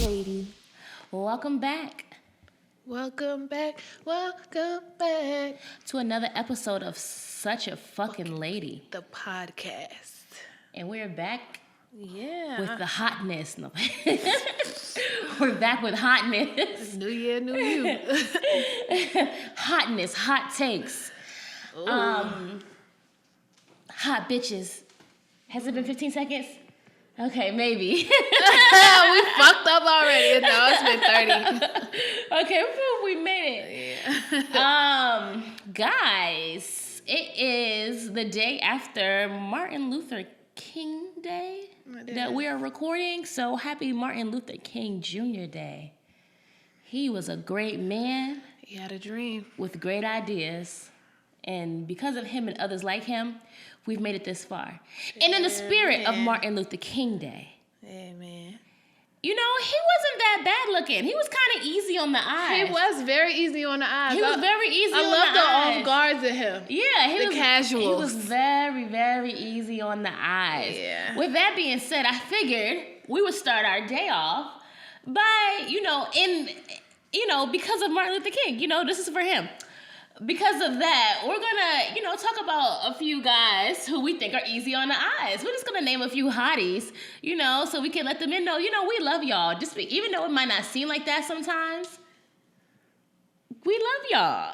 lady. Welcome back. Welcome back. Welcome back to another episode of Such a Fucking Lady. The podcast. And we're back. Yeah. With the hotness. No. We're back with hotness. New year, new you. Hotness, hot takes. Ooh. Hot bitches. Has it been 15 seconds? Okay, maybe. We fucked up already. No, it's been 30. Okay, we made it. Yeah. Guys, it is the day after Martin Luther King Day that we are recording. So happy Martin Luther King Jr. Day. He was a great man. He had a dream. With great ideas. And because of him and others like him, we've made it this far. And in the spirit of Martin Luther King Day. Amen. You know, he wasn't that bad looking. He was kind of easy on the eyes. He was very easy on the eyes. He was very easy on the eyes. I love the off guards in him. Yeah. The casuals. He was very, very easy on the eyes. Yeah. With that being said, I figured we would start our day off by, because of Martin Luther King. This is for him. Because of that, we're gonna, talk about a few guys who we think are easy on the eyes. We're just gonna name a few hotties, so we can let them in know, we love y'all. Even though it might not seem like that sometimes, we love y'all.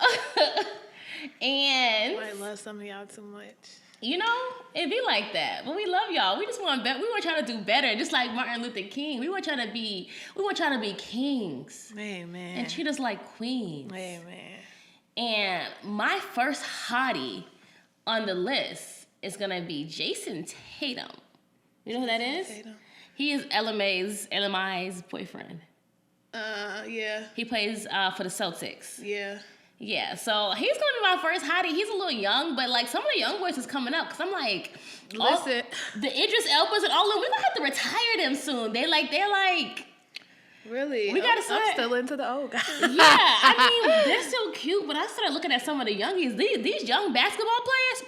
And I love some of y'all too much. It be like that. But we love y'all. We just want we want y'all to do better. Just like Martin Luther King. We want y'all to be kings. Amen. And treat us like queens. Amen. And my first hottie on the list is going to be Jason Tatum. You know who that is? Tatum. He is LMI's boyfriend. Yeah. He plays for the Celtics. Yeah. Yeah, so he's going to be my first hottie. He's a little young, but some of the young boys is coming up. Because I'm like... Listen. The Idris Elbas and all of them, we're going to have to retire them soon. They're like... Really? We gotta start. I'm still into the old guys. Yeah, they're so cute, but I started looking at some of the youngies. These young basketball players,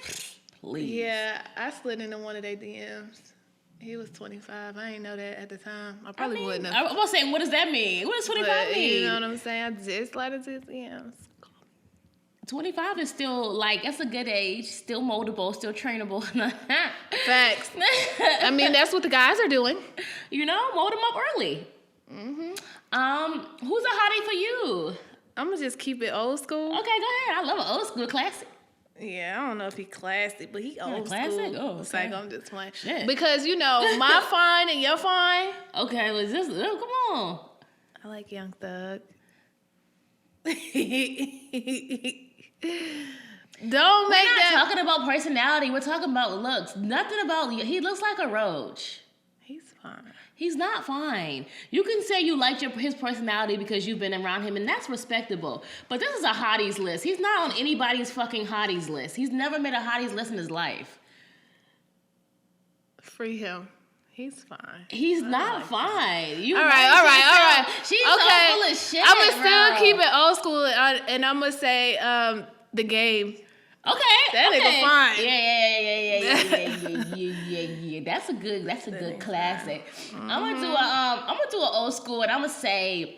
please. Yeah, I slid into one of their DMs. He was 25. I didn't know that at the time. I probably wouldn't have. I was saying, what does that mean? What does 25 mean? You know what I'm saying? I just slid into his DMs. 25 is still, that's a good age. Still moldable, still trainable. Facts. I mean, that's what the guys are doing. Mold them up early. Mm-hmm. Who's a hottie for you? I'm gonna just keep it old school. Okay, go ahead. I love an old school classic. Yeah, I don't know if he classic, but he old classic? school. Oh, okay. It's like I'm just playing. Shit. Because my fine and your fine. Okay, come on. I like Young Thug. We're not talking about personality. We're talking about looks. Nothing about... He looks like a roach. He's fine. He's not fine. You can say you like his personality because you've been around him, and that's respectable. But this is a hotties list. He's not on anybody's fucking hotties list. He's never made a hotties list in his life. Free him. He's fine. He's not fine. All right. She's so full of shit. I'm going to still keep it old school, and I'm going to say The Game. Okay. That nigga fine. Yeah. That's a good classic. Mm-hmm. I'm gonna do an old school, and I'm gonna say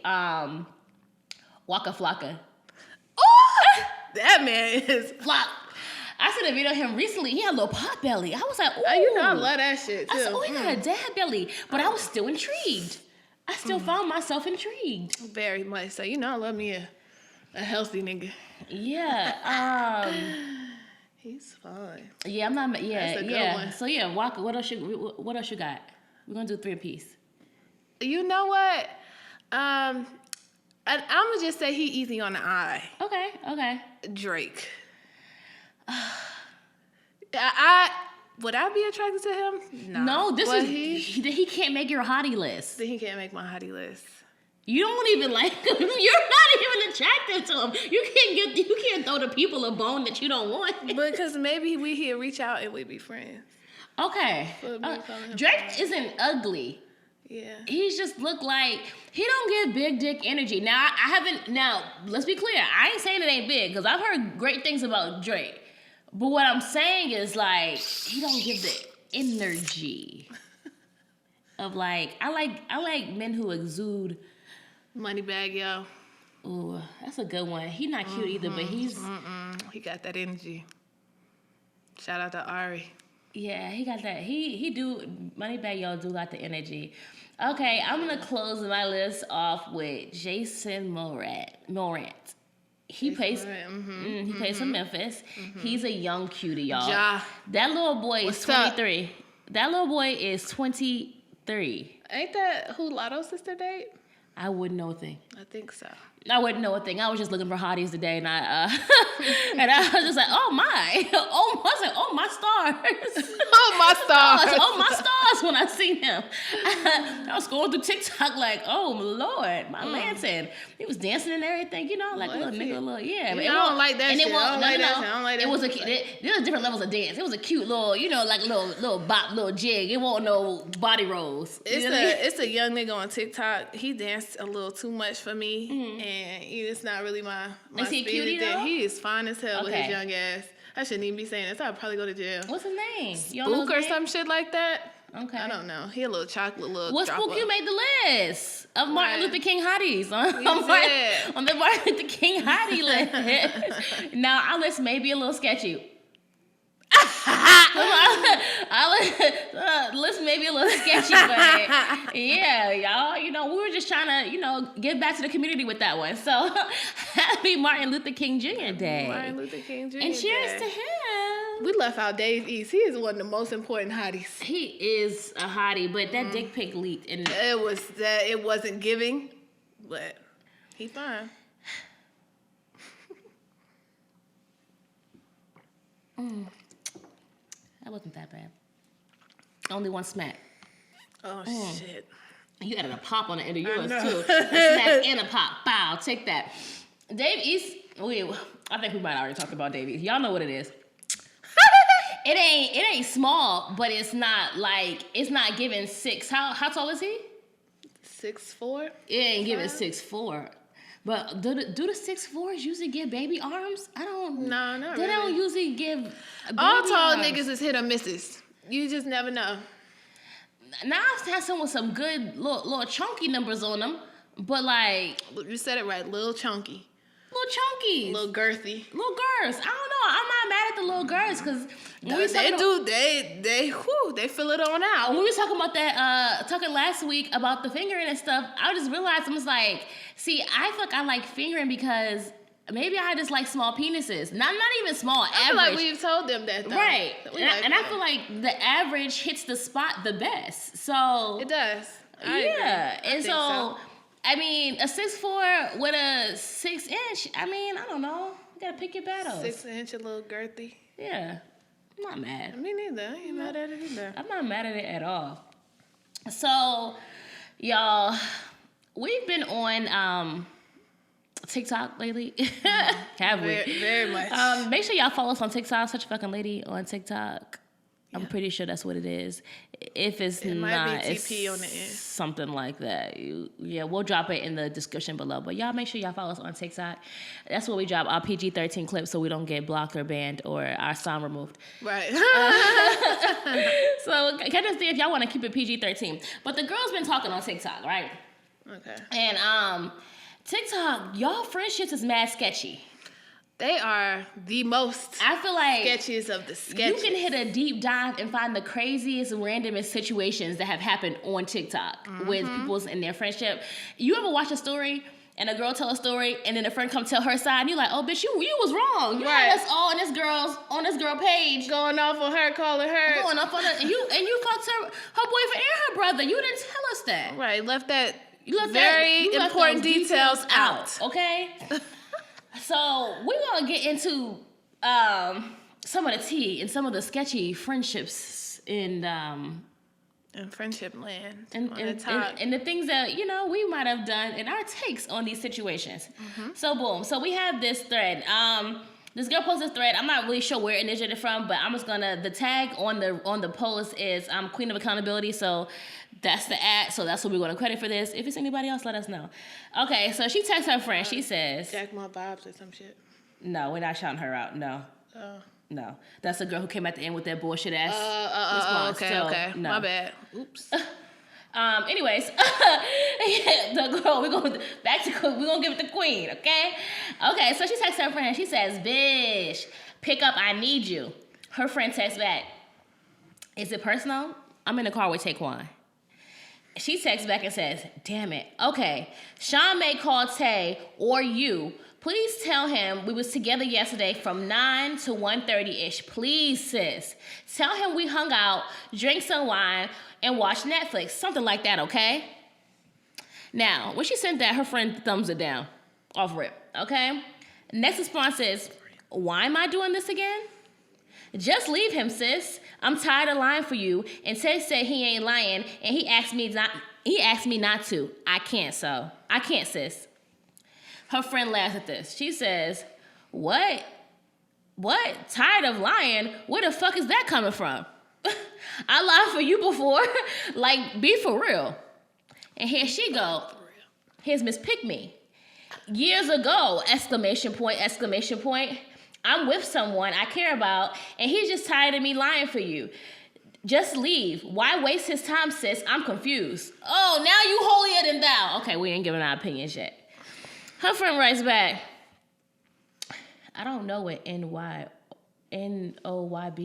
Waka Flocka. Oh, that man is flop. I saw a video of him recently. He had a little pot belly. I was like, ooh. I love that shit too. I said, he got a dad belly, but I was still intrigued. I still found myself intrigued. Very much so. I love me a healthy nigga. Yeah. He's fine. Yeah, I'm not. Yeah, that's a good one. So yeah, Waka. What else you got? We're gonna do 3 apiece. You know what? I'm gonna just say he easy on the eye. Okay. Drake. Would I be attracted to him? No, he can't make your hottie list. He can't make my hottie list. You don't even like him. You're not even attracted to him. You can't throw the people a bone that you don't want. Because maybe he'll reach out and we be friends. Okay. Drake isn't ugly. Yeah. He's just look like he don't give big dick energy. Now let's be clear. I ain't saying it ain't big because I've heard great things about Drake. But what I'm saying is he don't give the energy. of like I like men who exude money bag, yo. Ooh, that's a good one. He's not cute either, but he's he got that energy. Shout out to Ari. Yeah, he got that. He do Moneybag Yo do got the energy. Okay, I'm gonna close my list off with Jason Morant. He plays in Memphis. He's a young cutie, y'all. Ja. That little boy is 23. Up? That little boy is 23. Ain't that who Lotto's sister date? I wouldn't know a thing. I think so. I wouldn't know a thing. I was just looking for hotties today, and I was just like, oh my, oh my stars, oh my stars, oh my stars when I seen him. I was going through TikTok like, oh Lord, my lantern. He was dancing and everything, you know, like a little nigga, yeah. But I don't like that shit. I don't like that. It was there was different levels of dance. It was a cute little, you know, like a little bop, little jig. It wasn't no body rolls. It's a young nigga on TikTok. He danced a little too much for me, and it's not really my is he a cutie though? He is fine as hell with his young ass. I shouldn't even be saying this. I'd probably go to jail. What's his name? Spook or some shit like that. Okay. I don't know. He a little chocolate little. What Spook you made the list of Martin Luther King hotties on the Martin Luther King hottie list? Now our list may be a little sketchy. List may be a little sketchy, but yeah, y'all, you know, we were just trying to, you know, give back to the community with that one. So happy Martin Luther King Jr. Day. Martin Luther King Jr. And cheers to him. We left out Dave East. He is one of the most important hotties. He is a hottie, but that dick pic leaked, and it wasn't giving, but he fine. That wasn't that bad. Only one smack. Oh, shit. You added a pop on the end of yours, too. A smack and a pop. Bow, take that. Dave East, I think we might already talked about Dave East. Y'all know what it is. It ain't small, but it's not giving 6. How tall is he? 6'4". It ain't giving 6'4". But do the 6'4s usually give baby arms? I don't. No, not they really. They don't usually give. Baby all tall arms. Niggas is hit or misses. You just never know. Now I've had some with some good little chunky numbers on them, but like you said it right, little chunky. Little chunkies. Little girthy. Little girls. I don't know. I'm not mad at the little girls because they fill it on out. When we was talking about that, talking last week about the fingering and stuff, I just realized I was like, see, I feel like I like fingering because maybe I just like small penises. Not even small, average. I feel like we've told them that though. Right. And I feel like the average hits the spot the best. So it does. I agree. And so I mean, a 6'4" with a 6 inch, I mean, I don't know. You gotta pick your battles. 6 inch, a little girthy. Yeah. I'm not mad. Me neither. I ain't mad at it either. I'm not mad at it at all. So, y'all, we've been on TikTok lately. Have we? Very much. Make sure y'all follow us on TikTok. Such a fucking lady on TikTok. I'm pretty sure that's what it is. If it's it not, might be TP on the end. Something like that. We'll drop it in the description below. But y'all make sure y'all follow us on TikTok. That's where we drop our PG-13 clips so we don't get blocked or banned or our sound removed. Right. So kind of see if y'all want to keep it PG-13. But the girl's been talking on TikTok, right? Okay. And TikTok, y'all friendships is mad sketchy. They are the most I feel like sketchiest of the sketches. You can hit a deep dive and find the craziest, randomest situations that have happened on TikTok with people in their friendship. You ever watch a story and a girl tell a story and then a friend come tell her side and you're like, oh, bitch, you was wrong. You had us all on this girl page. Going off on her, calling her. Going off on her. And you fucked her boyfriend and her brother. You didn't tell us that. Right. Left those important details out. Okay? So we're gonna get into some of the tea and some of the sketchy friendships in friendship land and the things that we might have done and our takes on these situations. So boom. So we have this thread. This girl posted this thread. I'm not really sure where it originated from, but I'm just gonna the tag on the post is Queen of Accountability. So that's the @ so that's what we're going to credit for this. If it's anybody else, let us know. Okay, so she texts her friend. She says... Jack my vibes or some shit. No, we're not shouting her out. No. No. That's the girl who came at the end with that bullshit ass response. Okay. No. My bad. Oops. Anyways, the girl, we're gonna give it to Queen, okay? Okay, so she texts her friend. She says, "Bitch, pick up. I need you." Her friend texts back, "Is it personal? I'm in the car with Taquan." She texts back and says, "Damn it. Okay, Sean may call Tay or you. Please tell him we was together yesterday from 9 to 1:30-ish. Please, sis. Tell him we hung out, drank some wine, and watched Netflix." Something like that, okay? Now, when she sent that, her friend thumbs it down. Off rip, okay? Next response is, "Why am I doing this again? Just leave him, sis. I'm tired of lying for you. And Tay said he ain't lying, and he asked me not to. I can't, sis." Her friend laughs at this. She says, What? Tired of lying? Where the fuck is that coming from? I lied for you before. Like, be for real. And here she go. Here's Miss Pick Me. Years ago, exclamation point. I'm with someone I care about, and he's just tired of me lying for you. Just leave. Why waste his time, sis? I'm confused. Oh, now you holier than thou. Okay, we ain't giving our opinions yet. Her friend writes back, "I don't know what NOYB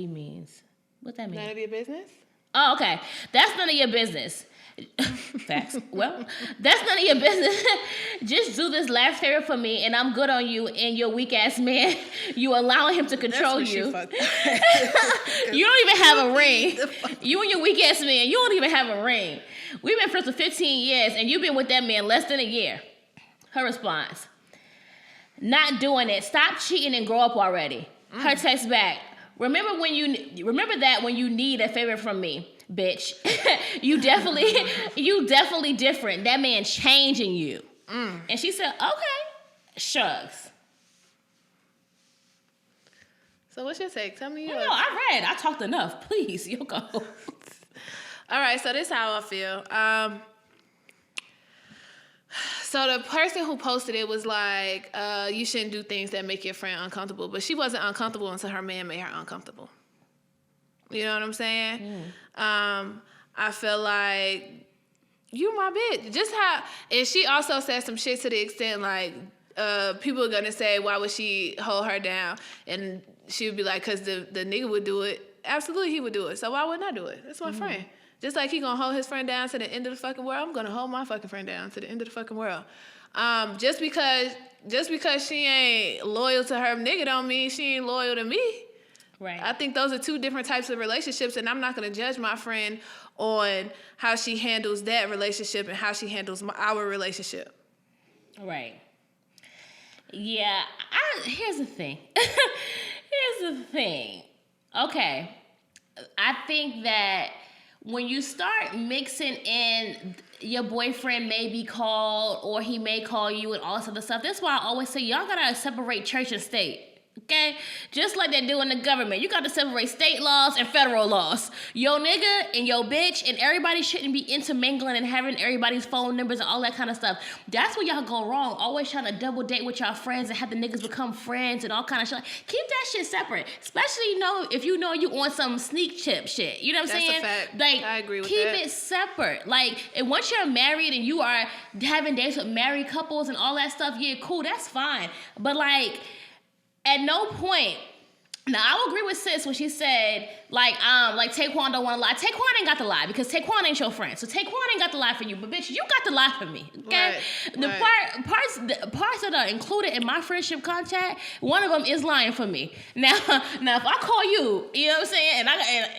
means. What that mean?" None of your business? Oh, okay. That's none of your business. Facts. Well, that's none of your business. Just do this last favor for me, and I'm good on you and your weak ass man. You allowing him to control you. You don't even have a ring. You and your weak ass man, you don't even have a ring. We've been friends for 15 years, and you've been with that man less than a year. Her response, "Not doing it. Stop cheating and grow up already." Her text back, remember that when you need a favor from me, bitch. you definitely different. That man changing you." And she said, "Okay." Shrugs. So what's your take? Tell me yours. No, I talked enough. Please, you go. All right, so this is how I feel. So the person who posted it was like, you shouldn't do things that make your friend uncomfortable. But she wasn't uncomfortable until her man made her uncomfortable. You know what I'm saying? I feel like you my bitch. And she also said some shit to the extent like, people are going to say, why would she hold her down? And she would be like, because the nigga would do it. Absolutely, he would do it. So why wouldn't I do it? That's my friend. Just like he gonna hold his friend down to the end of the fucking world, I'm gonna hold my fucking friend down to the end of the fucking world. Just because she ain't loyal to her nigga don't mean she ain't loyal to me. Right. I think those are two different types of relationships, and I'm not gonna judge my friend on how she handles that relationship and how she handles our relationship. Right. Yeah. Here's the thing. Okay. I think that when you start mixing in your boyfriend may be called or he may call you and all this other stuff, that's why I always say y'all gotta separate church and state. Okay? Just like they do in the government. You got to separate state laws and federal laws. Yo nigga and yo bitch and everybody shouldn't be intermingling and having everybody's phone numbers and all that kind of stuff. That's where y'all go wrong. Always trying to double date with y'all friends and have the niggas become friends and all kind of shit. Keep that shit separate. Especially, if you know you on some sneak chip shit. You know what I'm saying? That's a fact. Like, I agree with keep that. Keep it separate. Like, and once you're married and you are having dates with married couples and all that stuff, yeah, cool, that's fine. But like, at no point, now I will agree with sis when she said, like Taquan don't want to lie. Taquan ain't got to lie because Taquan ain't your friend. So Taquan ain't got to lie for you, but bitch, you got to lie for me. Okay? Right. The parts that are included in my friendship contract, one of them is lying for me. Now if I call you, you know what I'm saying,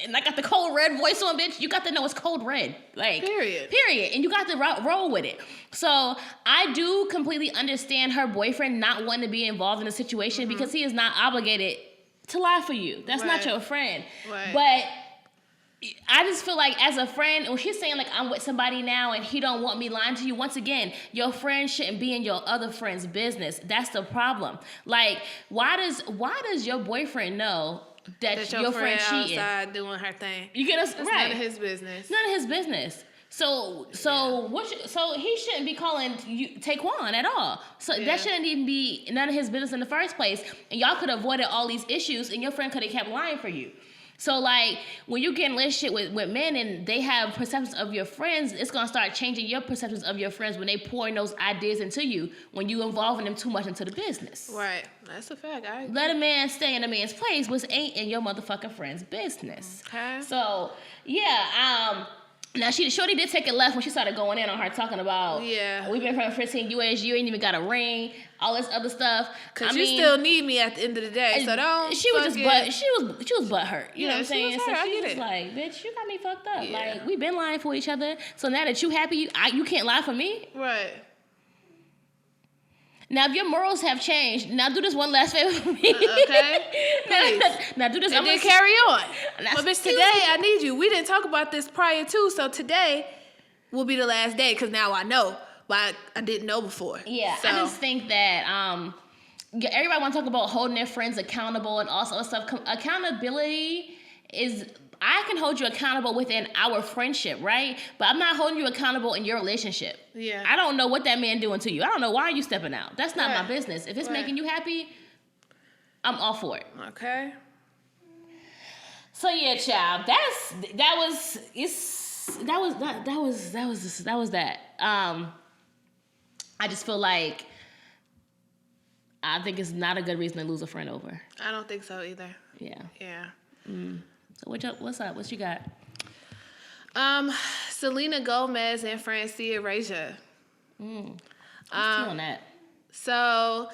and I got the Code Red voice on, bitch, you got to know it's Code Red. Like period. And you got to roll with it. So I do completely understand her boyfriend not wanting to be involved in a situation because he is not obligated to lie for you. That's not your friend. Right. But I just feel like as a friend, when she's saying like I'm with somebody now and he don't want me lying to you, once again, your friend shouldn't be in your other friend's business. That's the problem. Like, why does your boyfriend know that your friend cheating? Outside doing her thing. You get us right. None of his business. None of his business. So he shouldn't be calling you Taquan at all. So that shouldn't even be none of his business in the first place. And y'all could have avoided all these issues, and your friend could have kept lying for you. So, like, when you get in a relationship with men and they have perceptions of your friends, it's going to start changing your perceptions of your friends when they pouring those ideas into you, when you involving them too much into the business. Right. That's a fact. Let a man stay in a man's place, which ain't in your motherfucking friend's business. Okay. So, yeah, now, Shorty did take it left when she started going in on her, talking about, we've been friends for 15 years, you ain't even got a ring, all this other stuff. Because you still need me at the end of the day, so don't. She was butthurt. You know what I'm saying? She was hurt. So she was like, bitch, you got me fucked up. Yeah. Like, we've been lying for each other. So now that you happy, you can't lie for me? Right. Now, if your morals have changed, now do this one last favor for me. Okay? Please. Now do this. And then carry on. But bitch, today I need you. We didn't talk about this prior to, so today will be the last day, because now I know why I didn't know before. Yeah, so. I just think that everybody want to talk about holding their friends accountable and all sorts of stuff. Accountability is... I can hold you accountable within our friendship, right? But I'm not holding you accountable in your relationship. Yeah. I don't know what that man doing to you. I don't know why you stepping out. That's not my business. If it's making you happy, I'm all for it. Okay. So yeah, child. That was that. I just feel like I think it's not a good reason to lose a friend over. I don't think so either. Yeah. Yeah. So what's up? What you got? Selena Gomez and Francia Raja. What's on that? So,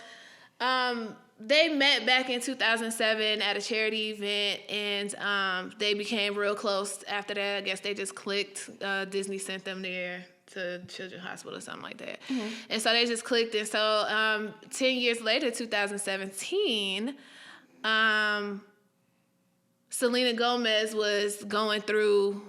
they met back in 2007 at a charity event, and they became real close after that. I guess they just clicked. Disney sent them there to Children's Hospital or something like that. Mm-hmm. And so they just clicked. And so 10 years later, 2017, Selena Gomez was going through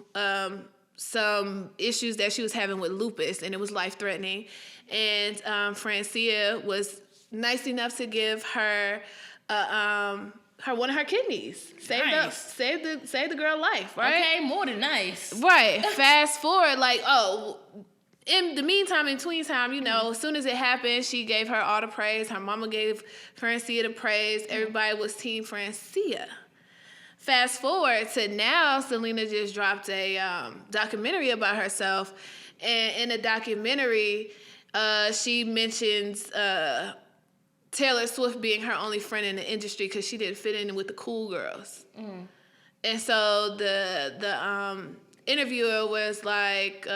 some issues that she was having with lupus, and it was life-threatening. And Francia was nice enough to give her one of her kidneys. Save the girl life, right? Okay, more than nice. Right. Fast forward, in the meantime, in between time, as soon as it happened, she gave her all the praise. Her mama gave Francia the praise. Everybody was Team Francia. Fast forward to now, Selena just dropped a documentary about herself. And in the documentary, she mentions Taylor Swift being her only friend in the industry because she didn't fit in with the cool girls. Mm. And so the interviewer was like,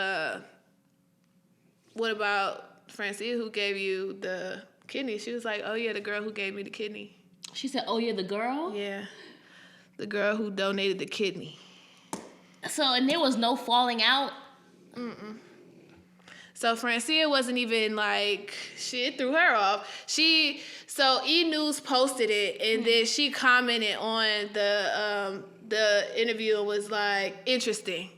what about Francia, who gave you the kidney? She was like, oh, yeah, the girl who gave me the kidney. She said, oh, yeah, the girl? Yeah. The girl who donated the kidney. So, and there was no falling out? Mm-mm. So Francia wasn't even shit threw her off. So E! News posted it, and then she commented on the interview and was like, interesting.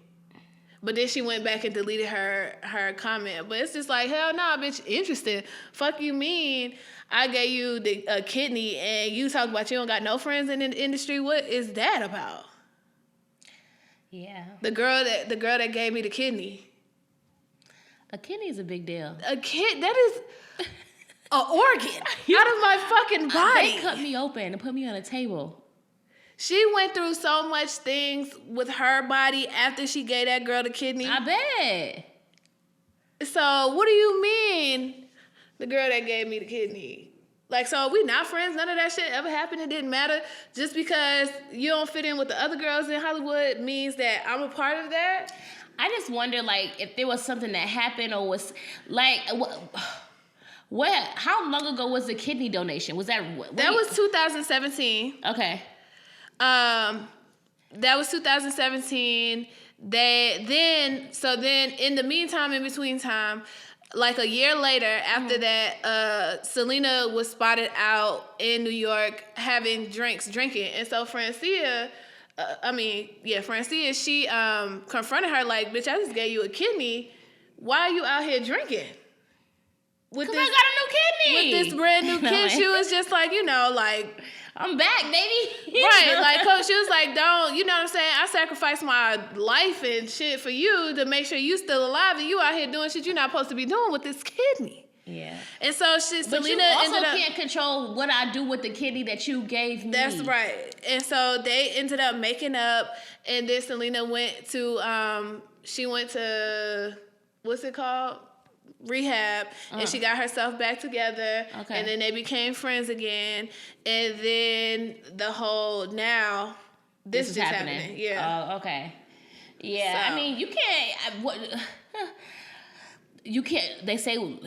But then she went back and deleted her comment. But it's just like, hell nah, bitch, interesting. Fuck you mean I gave you a kidney and you talk about you don't got no friends in the industry? What is that about? Yeah. The girl that gave me the kidney. A kidney is a big deal. That is an organ out of my fucking body. They cut me open and put me on a table. She went through so much things with her body after she gave that girl the kidney. I bet. So what do you mean? The girl that gave me the kidney. So we not friends? None of that shit ever happened? It didn't matter? Just because you don't fit in with the other girls in Hollywood means that I'm a part of that? I just wonder, if there was something that happened or was, how long ago was the kidney donation? Was that... That was 2017. Okay. That was 2017. Then in the meantime, in between time... a year later, after that, Selena was spotted out in New York drinking. And so Francia, she confronted her bitch, I just gave you a kidney. Why are you out here drinking? Because I got a new kidney. With this brand new kid. She was just I'm back, baby. Right, Coach, she was like, don't, you know what I'm saying? I sacrificed my life and shit for you to make sure you still alive, and you out here doing shit you're not supposed to be doing with this kidney. Yeah. And so But Selena you also ended up, can't control what I do with the kidney that you gave me. That's right. And so they ended up making up, and then Selena went to she went to, what's it called? Rehab, and she got herself back together. Okay. And then they became friends again. And then the whole now this is happening. Yeah. Oh, okay. Yeah. So. I mean, you can't. You can't. They say,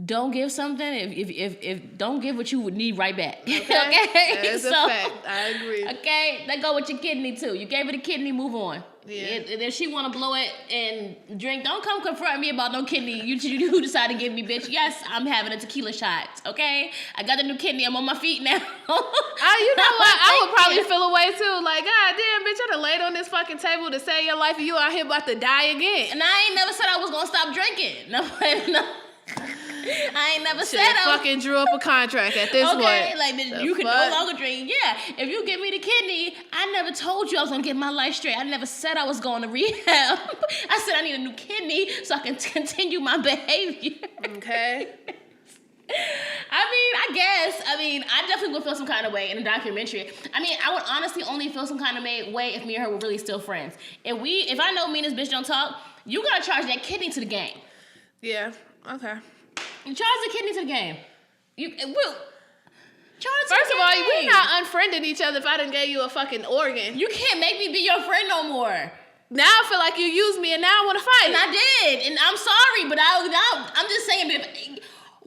don't give something if don't give what you would need right back. Okay. That is a fact. I agree. Okay. Let go with your kidney too. You gave her the kidney. Move on. Yeah. If she want to blow it and drink, don't come confront me about no kidney. You decide to give me, bitch. Yes, I'm having a tequila shot. Okay, I got the new kidney. I'm on my feet now. You know what? I would probably feel away too. Like, God damn, bitch, I done laid on this fucking table to save your life, and you out here about to die again. And I ain't never said I was gonna stop drinking. No. I ain't never said I fucking drew up a contract at this point. Okay, like you can no longer drink. Yeah, if you give me the kidney, I never told you I was gonna get my life straight. I never said I was going to rehab. I said I need a new kidney so I can continue my behavior. Okay. I definitely would feel some kind of way in a documentary. I mean, I would honestly only feel some kind of way if me and her were really still friends. If I know me and this bitch don't talk, you gotta charge that kidney to the game. Yeah. Okay. You charge the kidney to the game. First of all, we're not unfriending each other if I done gave you a fucking organ. You can't make me be your friend no more. Now I feel like you used me and now I want to fight. And I did. And I'm sorry, but I'm just saying.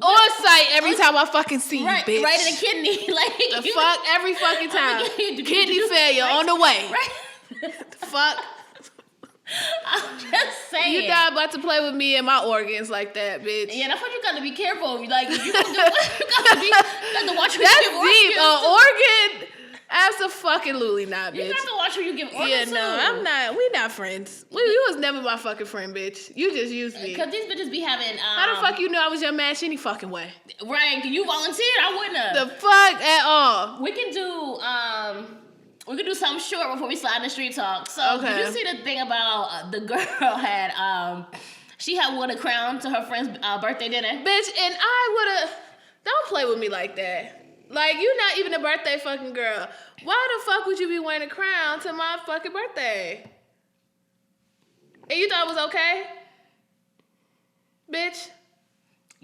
On site every time I fucking see you, bitch. Right in the kidney. Like, every fucking time. Kidney failure on the way. Right. The fuck. I'm just saying. You not about to play with me and my organs like that, bitch. Yeah, that's why you gotta be careful. Like, you gotta watch who you give organs. That's deep. Organ? Absolutely not, bitch. You have to watch who you give organs to. I'm not. We not friends. You was never my fucking friend, bitch. You just used me. Cause these bitches be having. How the fuck you know I was your match any fucking way? Right? You volunteered. I wouldn't have. The fuck at all. We can do something short before we slide in the street talk. So did you see the thing about the girl had she had won a crown to her friend's birthday dinner? Bitch, and I would've. Don't play with me like that. Like, you not even a birthday fucking girl. Why the fuck would you be wearing a crown to my fucking birthday? And you thought it was okay? Bitch.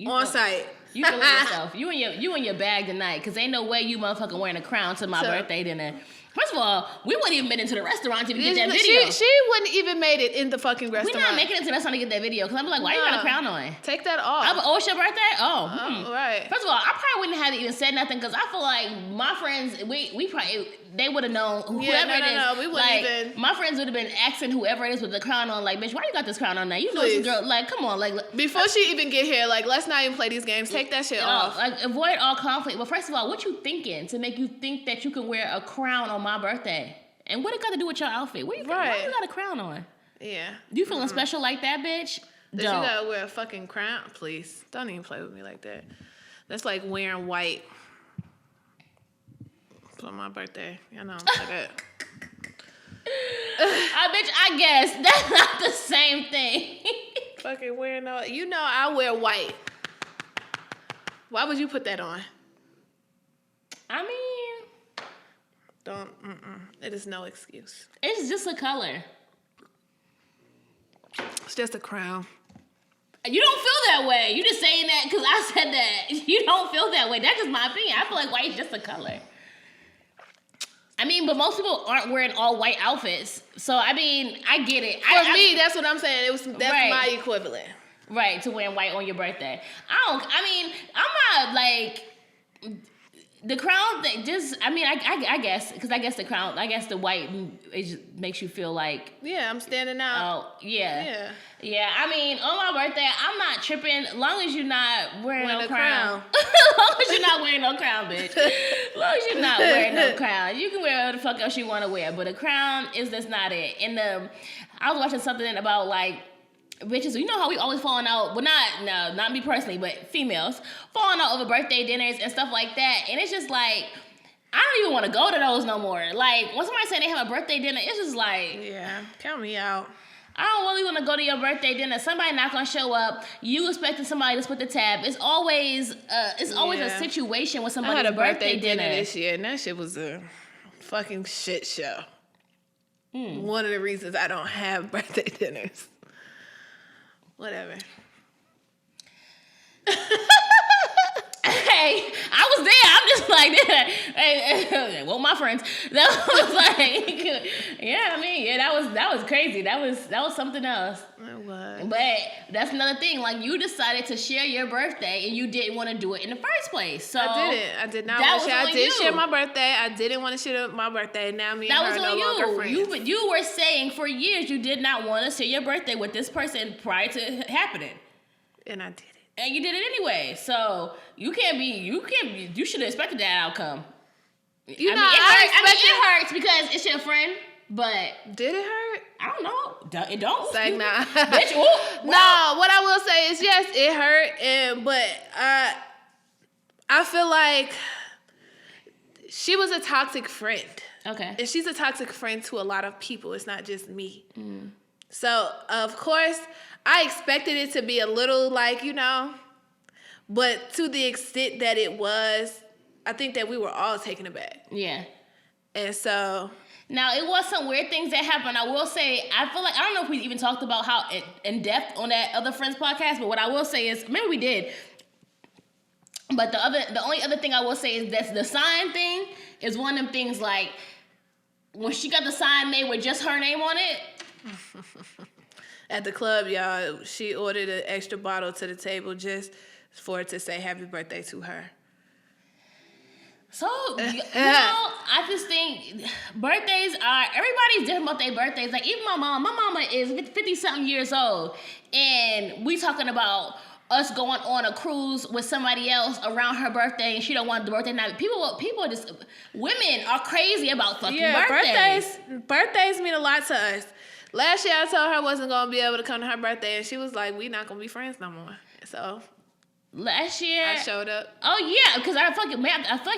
On site. You feeling yourself. You in your bag tonight, because ain't no way you motherfucking wearing a crown to my birthday dinner. First of all, we wouldn't even been into the restaurant to get that video. She wouldn't even made it in the fucking restaurant. We're not making it to the restaurant to get that video, because I'm like, why you got a crown on? Take that off. It's your birthday? Right. First of all, I probably wouldn't have even said nothing, because I feel like my friends, we probably, they would have known whoever it is. No, we wouldn't even. My friends would have been asking whoever it is with the crown on, like, bitch, why you got this crown on now? You know this girl, like, come on, like. Before she even get here, like, let's not even play these games. Take that shit off. Like, avoid all conflict. But first of all, what you thinking to make you think that you can wear a crown on my birthday? And what it got to do with your outfit? Why you got a crown on? Yeah. You feeling special like that, bitch? That you gotta wear a fucking crown? Please. Don't even play with me like that. That's like wearing white on my birthday. You know, like that. Bitch, I guess that's not the same thing. Fucking wearing I wear white. Why would you put that on? I mean, it is no excuse. It's just a color. It's just a crown. You don't feel that way. You just saying that because I said that. You don't feel that way. That's just my opinion. I feel like white's just a color. I mean, but most people aren't wearing all white outfits. So, I mean, I get it. For me, that's what I'm saying. That's my equivalent. Right, to wearing white on your birthday. I'm not like... The crown thing, I guess, because I guess the crown, I guess the white, it just makes you feel like... Yeah, I'm standing out. Oh, yeah. Yeah, I mean, on my birthday, I'm not tripping, as long as you're not wearing no crown. As long as you're not wearing no crown, bitch. As long as you're not wearing no crown. You can wear whatever the fuck else you want to wear, but a crown is just not it. And I was watching something about, like, bitches, you know how we always falling out, well, not me personally, but females, falling out over birthday dinners and stuff like that. And it's just like, I don't even want to go to those no more. Like, when somebody say they have a birthday dinner, it's just like... Yeah, count me out. I don't really want to go to your birthday dinner. Somebody not gonna show up. You expecting somebody to split the tab. It's always a situation with somebody's I had a birthday dinner this year, and that shit was a fucking shit show. One of the reasons I don't have birthday dinners. Whatever. Hey, I was there. I'm just like, hey, well, my friends. That was like, yeah, I mean, yeah, that was crazy. That was something else. It was. But that's another thing. Like, you decided to share your birthday, and you didn't want to do it in the first place. So I didn't. I did not want to share. I did share my birthday. I didn't want to share my birthday. Now me and her are no longer friends. You were saying for years you did not want to share your birthday with this person prior to it happening. And I did it. And you did it anyway. So you should have expected that outcome. It hurts because it's your friend, but did it hurt? I don't know. It don't. It's like, nah. Bitch, no, what I will say is yes, it hurt, but I feel like she was a toxic friend. Okay. And she's a toxic friend to a lot of people. It's not just me. So, of course, I expected it to be a little like, but to the extent that it was, I think that we were all taken aback. Yeah. And so... Now, it was some weird things that happened. I will say, I feel like, I don't know if we even talked about how in depth on that other Friends podcast, but what I will say is, maybe we did. But the only other thing I will say is that the sign thing is one of them things like, when she got the sign made with just her name on it. At the club, y'all, she ordered an extra bottle to the table just for it to say happy birthday to her. So, I just think birthdays everybody's different about their birthdays. Like, even my mama is 50-something years old, and we talking about us going on a cruise with somebody else around her birthday, and she don't want the birthday night. Women are crazy about fucking birthdays. Birthdays mean a lot to us. Last year, I told her I wasn't going to be able to come to her birthday, and she was like, we not going to be friends no more. So... Last year, I showed up. Oh yeah, because I feel like you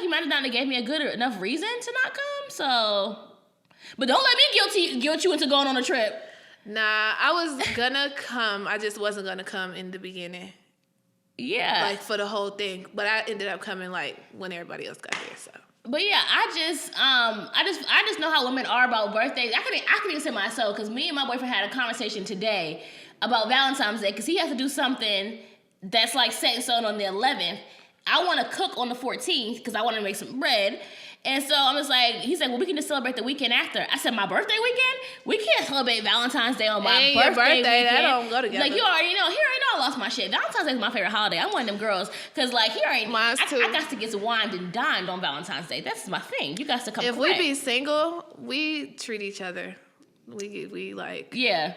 might have not gave me a good enough reason to not come. So, but don't let me guilt you into going on a trip. Nah, I was gonna come. I just wasn't gonna come in the beginning. Yeah, like for the whole thing. But I ended up coming like when everybody else got there. So. But yeah, I just know how women are about birthdays. I can even say myself, because me and my boyfriend had a conversation today about Valentine's Day, because he has to do something that's like set in stone on the 11th. I want to cook on the 14th because I want to make some bread. And so I'm just like, he's like, well, we can just celebrate the weekend after. I said, my birthday weekend? We can't celebrate Valentine's Day on my birthday weekend. That don't go together. Like, he already know I lost my shit. Valentine's Day is my favorite holiday. I'm one of them girls. Because, like, Mine too. I got to get wined and dined on Valentine's Day. That's my thing. You got to come If correct. we be single, we treat each other. We like... Yeah,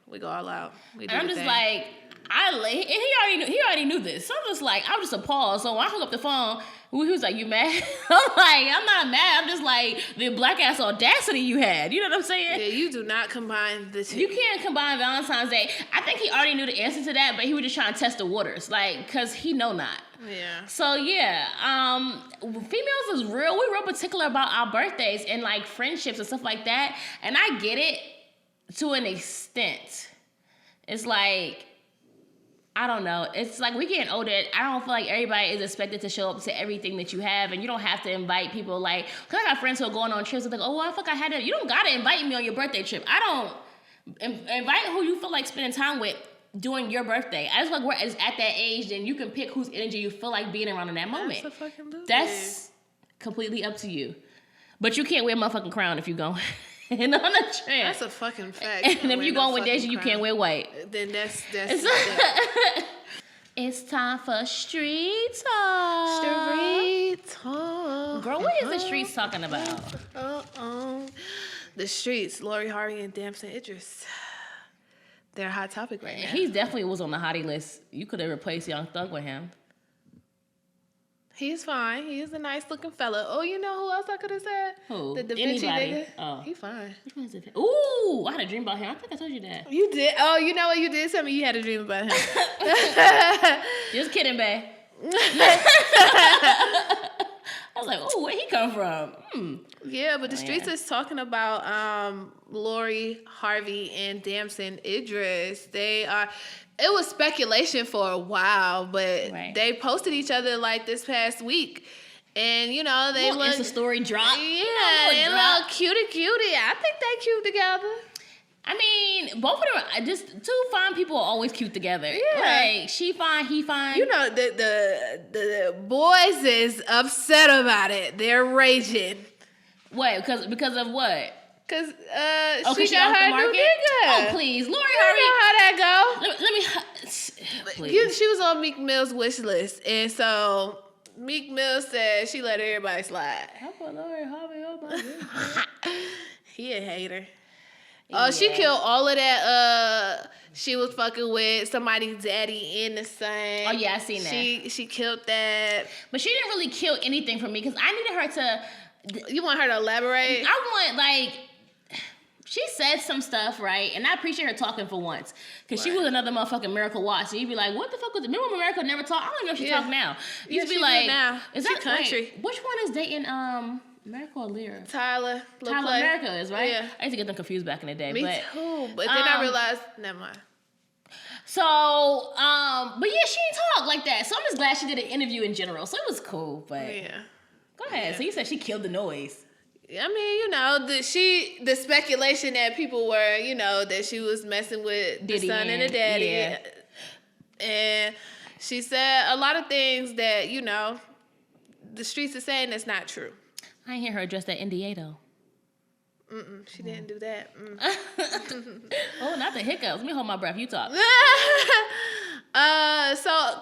we go all out. We do and I'm just like... He already knew this. So I'm just like, I was just appalled. So when I hung up the phone, he was like, you mad? I'm like, I'm not mad. I'm just like, the black ass audacity you had. You know what I'm saying? Yeah, you do not combine the two. You can't combine Valentine's Day. I think he already knew the answer to that, but he was just trying to test the waters. Like, because he know not. Yeah. So, yeah. Females is real. We're real particular about our birthdays and, like, friendships and stuff like that. And I get it to an extent. It's like... I don't know. It's like we getting older. I don't feel like everybody is expected to show up to everything that you have, and you don't have to invite people. Like, cause I got friends who are going on trips and like, oh, well, I had to. You don't gotta invite me on your birthday trip. I don't invite who you feel like spending time with during your birthday. I just feel like we're at that age, then you can pick whose energy you feel like being around in that moment. That's a fucking loser. That's completely up to you. But you can't wear a motherfucking crown if you go. And on a trip. That's a fucking fact. And if you're going with Deja, you can't wear white. Then that's It's time for street talk. Street talk. Girl, what is the streets talking about? The streets, Lori Harvey and Damson Idris. They're a hot topic right now. He definitely was on the hottie list. You could have replaced Young Thug with him. He's fine. He is a nice looking fella. Oh, you know who else I could have said? Who? The Da Vinci nigga. Oh. He fine. Which one is it? Ooh, I had a dream about him. I think I told you that. You did? Oh, you know what? You did tell me you had a dream about him. Just kidding, babe. I was like, oh, where'd he come from? Yeah, but the streets is talking about Lori, Harvey, and Damson Idris. They are. It was speculation for a while, but they posted each other like this past week. And, you know, they look... Insta story drop. Yeah, they look cutie. I think they cute together. I mean, both of them, just two fine people are always cute together. Yeah. Like, she fine, he fine. You know, the boys is upset about it. They're raging. What? Because of what? Because she got her new nigga. Oh, please. Lori Harvey. You know how that go. Let me please. She was on Meek Mill's wish list. And so Meek Mill said she let everybody slide. How about Lori Harvey on my wish? He a hater. Oh, she killed all of that. She was fucking with somebody's daddy in the sun. Oh yeah, I seen that. She killed that. But she didn't really kill anything for me because I needed her to. You want her to elaborate? I want she said some stuff, right? And I appreciate her talking for once. Because she was another motherfucking Miracle Watch. So you'd be like, what the fuck was it? Remember when Miracle never talked? I don't even know if she talk now. Used to be like, now. Is she that country? Wait, which one is dating Miracle or Lyra? Tyler America is, right? Yeah. I used to get them confused back in the day. Me too. But then I realized, never mind. So, but yeah, she didn't talk like that. So I'm just glad she did an interview in general. So it was cool, but go ahead. Yeah. So you said she killed the noise. I mean, you know, the speculation that people were, you know, that she was messing with the son and the daddy. Yeah. And she said a lot of things that, you know, the streets are saying that's not true. I didn't hear her address that NDA though. She didn't do that. Oh, not the hiccups. Let me hold my breath. You talk. So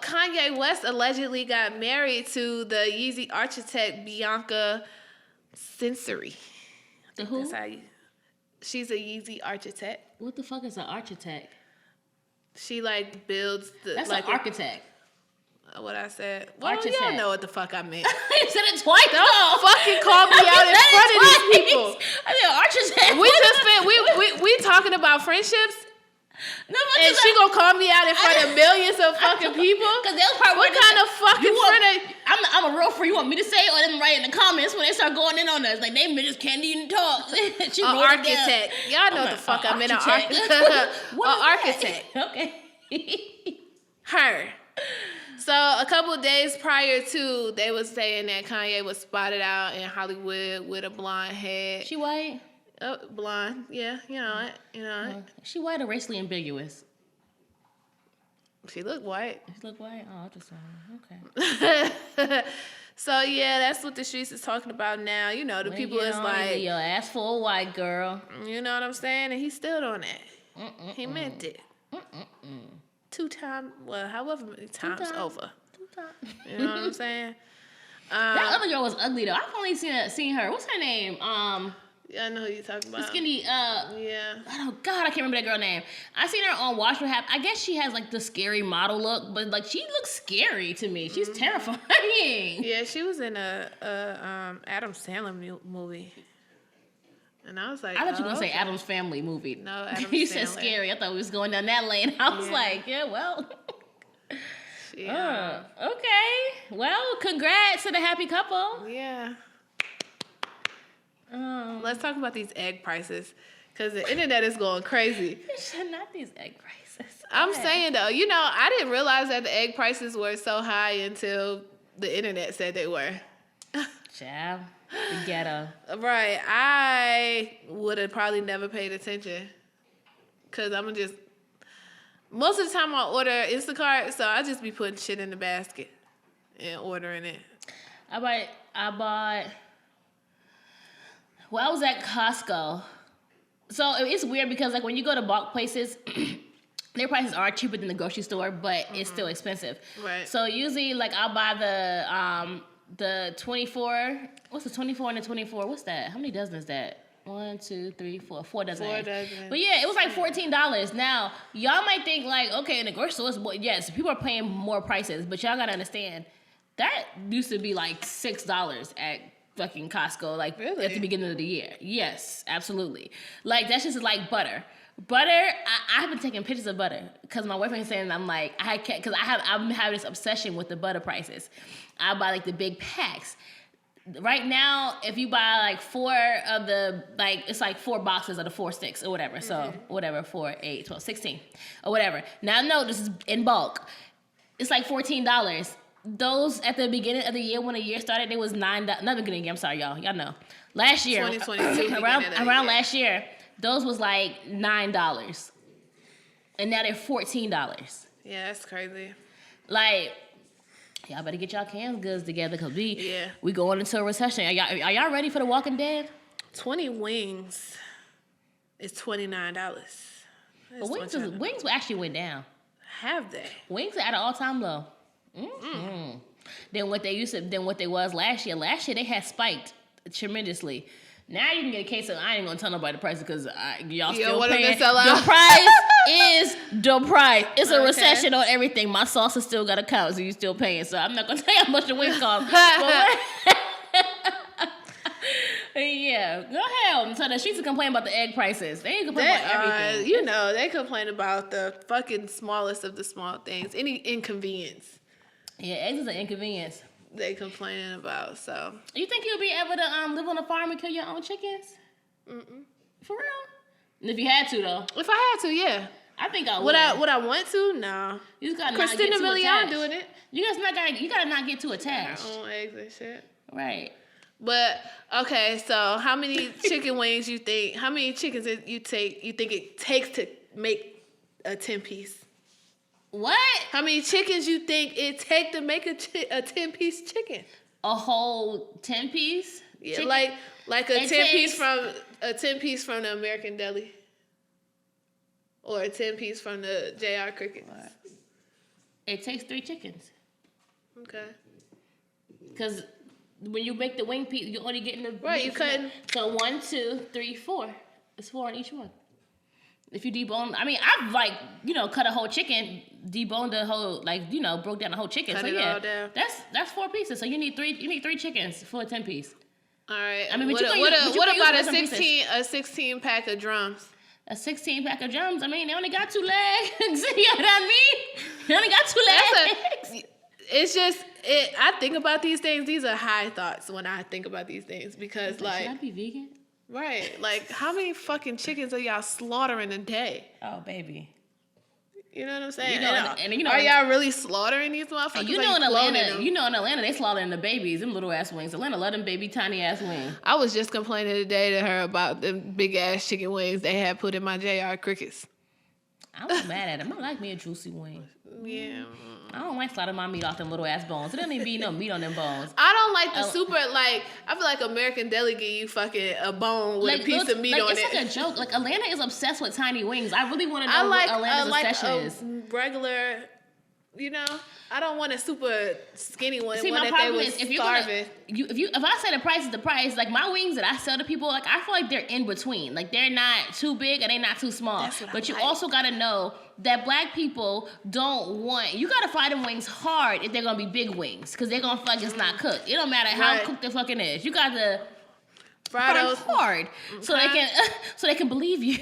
Kanye West allegedly got married to the Yeezy architect Bianca Sensory. The who? She's a Yeezy architect. What the fuck is an architect? She builds the. That's an architect. What I said. Well, y'all know what the fuck I meant. You said it twice. Don't fucking call me out in front of these people. I said architect. We just been we talking about friendships. No, and she gonna call me out in front of millions of fucking people? Because they'll probably what kind of fucking friend? I'm a real friend. You want me to say it or them write in the comments when they start going in on us? Like, they just can't even talk. She an architect. Y'all know what the fuck I meant. An architect. Okay. Her. So a couple of days prior to, they was saying that Kanye was spotted out in Hollywood with a blonde head. She white? Oh, blonde. Yeah, you know it. She white or racially ambiguous? She looked white. She looked white? Oh, okay. So yeah, that's what the streets is talking about now. You know, the people is like, your ass for a white girl. You know what I'm saying? And he stood on that. He meant it. 2 times, well, however many times over. 2 times. You know what I'm saying? That other girl was ugly though. I've only seen her. What's her name? Yeah, I know who you're talking about. The skinny, yeah. Oh God, I can't remember that girl name. I seen her on Watch What Happens. I guess she has the scary model look, but she looks scary to me. She's terrifying. Yeah, she was in a Adam Sandler movie. And I was like, I thought you were going to say Adam's Family movie. No, Adam You Sandler. said scary. I thought we was going down that lane. I was like, yeah, well. Yeah. Okay. Well, congrats to the happy couple. Yeah. Let's talk about these egg prices. Because the internet is going crazy. Not these egg prices. I'm saying, though, I didn't realize that the egg prices were so high until the internet said they were. Child. The ghetto. Right. I would have probably never paid attention. Because most of the time I order Instacart, so I just be putting shit in the basket and ordering it. I was at Costco. So it's weird because when you go to bulk places, their prices are cheaper than the grocery store, but it's still expensive. Right. So usually I'll buy the 24. What's the 24 and the 24? What's that? How many dozen is that? 1, 2, 3, 4. 4 dozen. 4 dozen. But yeah, it was $14. Now, y'all might think okay, in the grocery store, it's more, yes, people are paying more prices, but y'all gotta understand, that used to be $6 at fucking Costco, really? At the beginning of the year. Yes, absolutely. That's just like butter. Butter, I've been taking pictures of butter because my boyfriend's saying I'm because I'm having this obsession with the butter prices. I buy the big packs. right now, if you buy like 4 of the, like, it's like 4 boxes of the 4 sticks or whatever. So whatever, 4, 8, 12, 16 or whatever. Now, no, this is in bulk. It's like $14. Those at the beginning of the year, when the year started, it was $9. Not beginning of the year, I'm sorry, y'all. Y'all know. Last year, 2022, around last year, those was like $9. And now they're $14. Yeah, that's crazy. Like, y'all better get y'all canned goods together, because we going into a recession. Are y'all ready for The Walking Dead? 20 wings is $29. But wings actually went down. Have they? Wings are at an all-time low. Than what they was last year. Last year they had spiked tremendously. Now you can get a case of, I ain't gonna tell nobody the price because y'all still paying. The price is the price. It's a recession on everything. My sauce is still got to count, so you still paying. So I'm not gonna tell you how much the wings cost. Yeah, go ahead. So the streets are complaining about the egg prices. They ain't complaining about everything. You know, they complain about the fucking smallest of the small things. Any inconvenience. Yeah, eggs is an inconvenience. They complaining about, so. You think you'll be able to live on a farm and kill your own chickens? For real? And if you had to, though. If I had to, yeah. I think I would. Would I want to? No. You just gotta Christina not get too Milian attached. doing it. You gotta not get too attached. Own eggs and shit. Right. But okay, so how many chicken wings you think? How many chickens you think it takes to make a 10-piece? What? How many chickens you think it take to make a 10-piece chicken? A whole 10-piece? Yeah, chicken? like a 10-piece from the American Deli, or a 10-piece from the JR Crickets. It takes 3 chickens. Okay. Because when you make the wing piece, you're only getting the right. You cutting. So 1, 2, 3, 4. It's 4 on each one. If you debone, I mean, I've cut a whole chicken, deboned the whole, broke down the whole chicken. Cut so it yeah, all down. That's 4 pieces. So you need 3 chickens for a 10-piece. All right. I mean, what about a 16 pack of drums? A 16 pack of drums. I mean, they only got 2 legs. You know what I mean? They only got 2 legs. It's just I think about these things. These are high thoughts when I think about these things because should I be vegan? Right. Like, how many fucking chickens are y'all slaughtering a day? Oh, baby. You know what I'm saying? Are y'all really slaughtering these motherfuckers? And in Atlanta, they slaughtering the babies, them little ass wings. Atlanta love them baby tiny ass wings. I was just complaining today to her about the big ass chicken wings they had put in my JR Crickets. I'm not mad at them. I like me a juicy wing. Yeah. I don't like sliding my meat off them little ass bones. There doesn't even be no meat on them bones. I don't like the super, I feel like American Deli give you fucking a bone with a piece of meat on it. It's like a joke. Like, Atlanta is obsessed with tiny wings. I really want to know what Atlanta's obsession is. Regular, I don't want a super skinny one. See, my problem is if I say the price is the price, like my wings that I sell to people, like I feel like they're in between. Like they're not too big and they're not too small. But you also gotta know that black people you gotta fry them wings hard if they're gonna be big wings, because they're gonna feel like it's not cooked. It don't matter how cooked the fucking is. You gotta fry them hard so they can believe you.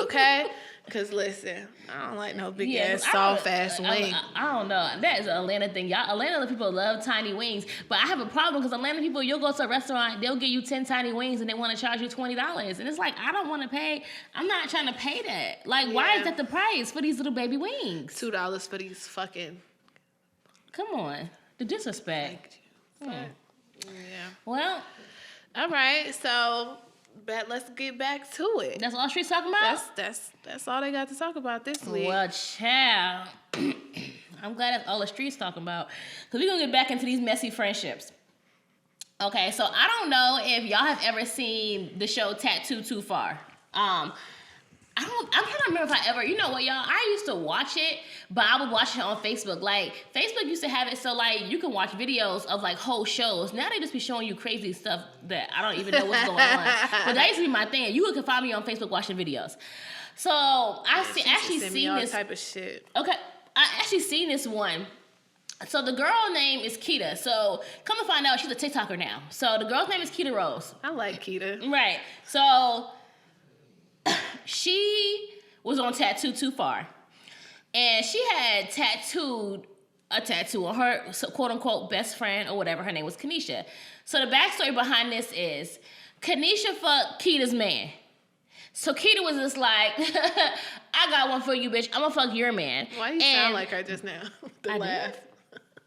Okay. Cause listen, I don't like no big ass soft ass wing. I don't know. That is an Atlanta thing, y'all. Atlanta people love tiny wings, but I have a problem because Atlanta people, you'll go to a restaurant, they'll give you 10 tiny wings and they want to charge you $20, and it's like I don't want to pay. I'm not trying to pay that. Like, why is that the price for these little baby wings? $2 for these fucking. Come on, the disrespect. Yeah. Well, all right, so. Let's get back to it. That's all streets talking about? That's all they got to talk about this week. Well, child. I'm glad that's all the streets talking about. Because we're going to get back into these messy friendships. Okay, so I don't know if y'all have ever seen the show Tattoo Too Far. I'm trying to remember if I ever, you know what, y'all? I used to watch it, but I would watch it on Facebook. Like, Facebook used to have it so, like, you can watch videos of, like, whole shows. Now they just be showing you crazy stuff that I don't even know what's going on. But that used to be my thing. You can find me on Facebook watching videos. So, I actually seen this type of shit. Okay, I actually seen this one. So, the girl name is Keita. So, come to find out, she's a TikToker now. So, the girl's name is Keita Rose. I like Keita. Right. So... she was on Tattoo Too Far, and she had tattooed a tattoo on her quote unquote best friend or whatever. Her name was Kanisha. So the backstory behind this is Kanisha fucked Keita's man. So Keita was just like, I got one for you, bitch. I'm gonna fuck your man. Why you sound like her just now? The laugh.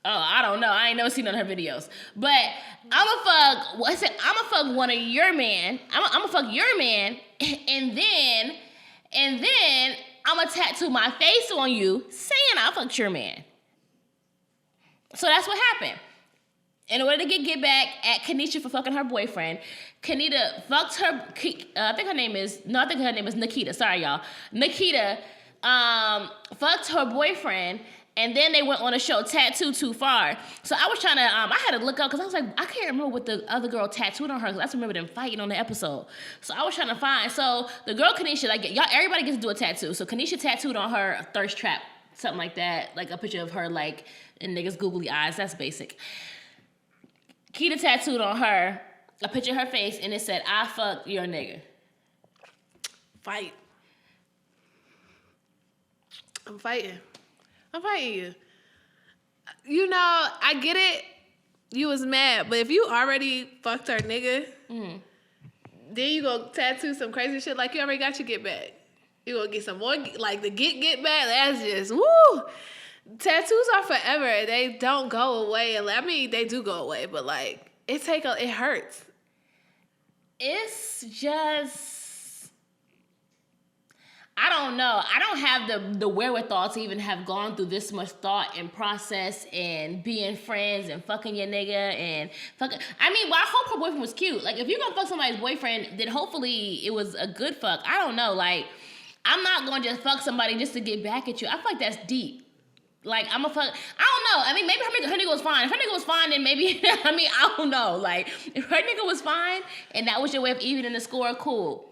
Oh, I don't know. I ain't never seen none of her videos. But I'ma fuck one of your man. I'ma fuck your man, and then I'ma tattoo my face on you saying I fucked your man. So that's what happened. In order to get back at Kanisha for fucking her boyfriend, Kanita fucked her. I think her name is Nikita. Sorry, y'all. Nikita fucked her boyfriend, and then they went on a show, Tattoo Too Far. So I was trying to, I had to look up because I was like, I can't remember what the other girl tattooed on her because I just remember them fighting on the episode. So I was trying to find. So the girl Kanisha, like y'all, everybody gets to do a tattoo. So Kanisha tattooed on her a thirst trap, something like that, like a picture of her like in niggas' googly eyes. That's basic. Keita tattooed on her a picture of her face, and it said, I fucked your nigga. Fight. I'm fighting you. You know, I get it. You was mad, but if you already fucked her nigga, then you go tattoo some crazy shit, like you already got your get back. You gonna get some more, like the get back, that's just, woo! Tattoos are forever. They don't go away. I mean, they do go away, but like it hurts. It's just, I don't know. I don't have the wherewithal to even have gone through this much thought and process and being friends and fucking your nigga and fucking. I mean, well, I hope her boyfriend was cute. Like, if you're gonna fuck somebody's boyfriend, then hopefully it was a good fuck. I don't know. Like, I'm not gonna just fuck somebody just to get back at you. I feel like that's deep. Like, I'm a fuck. I don't know. I mean, maybe her nigga was fine. If her nigga was fine, then maybe, I mean, I don't know. Like, if her nigga was fine and that was your way of evening the score, cool.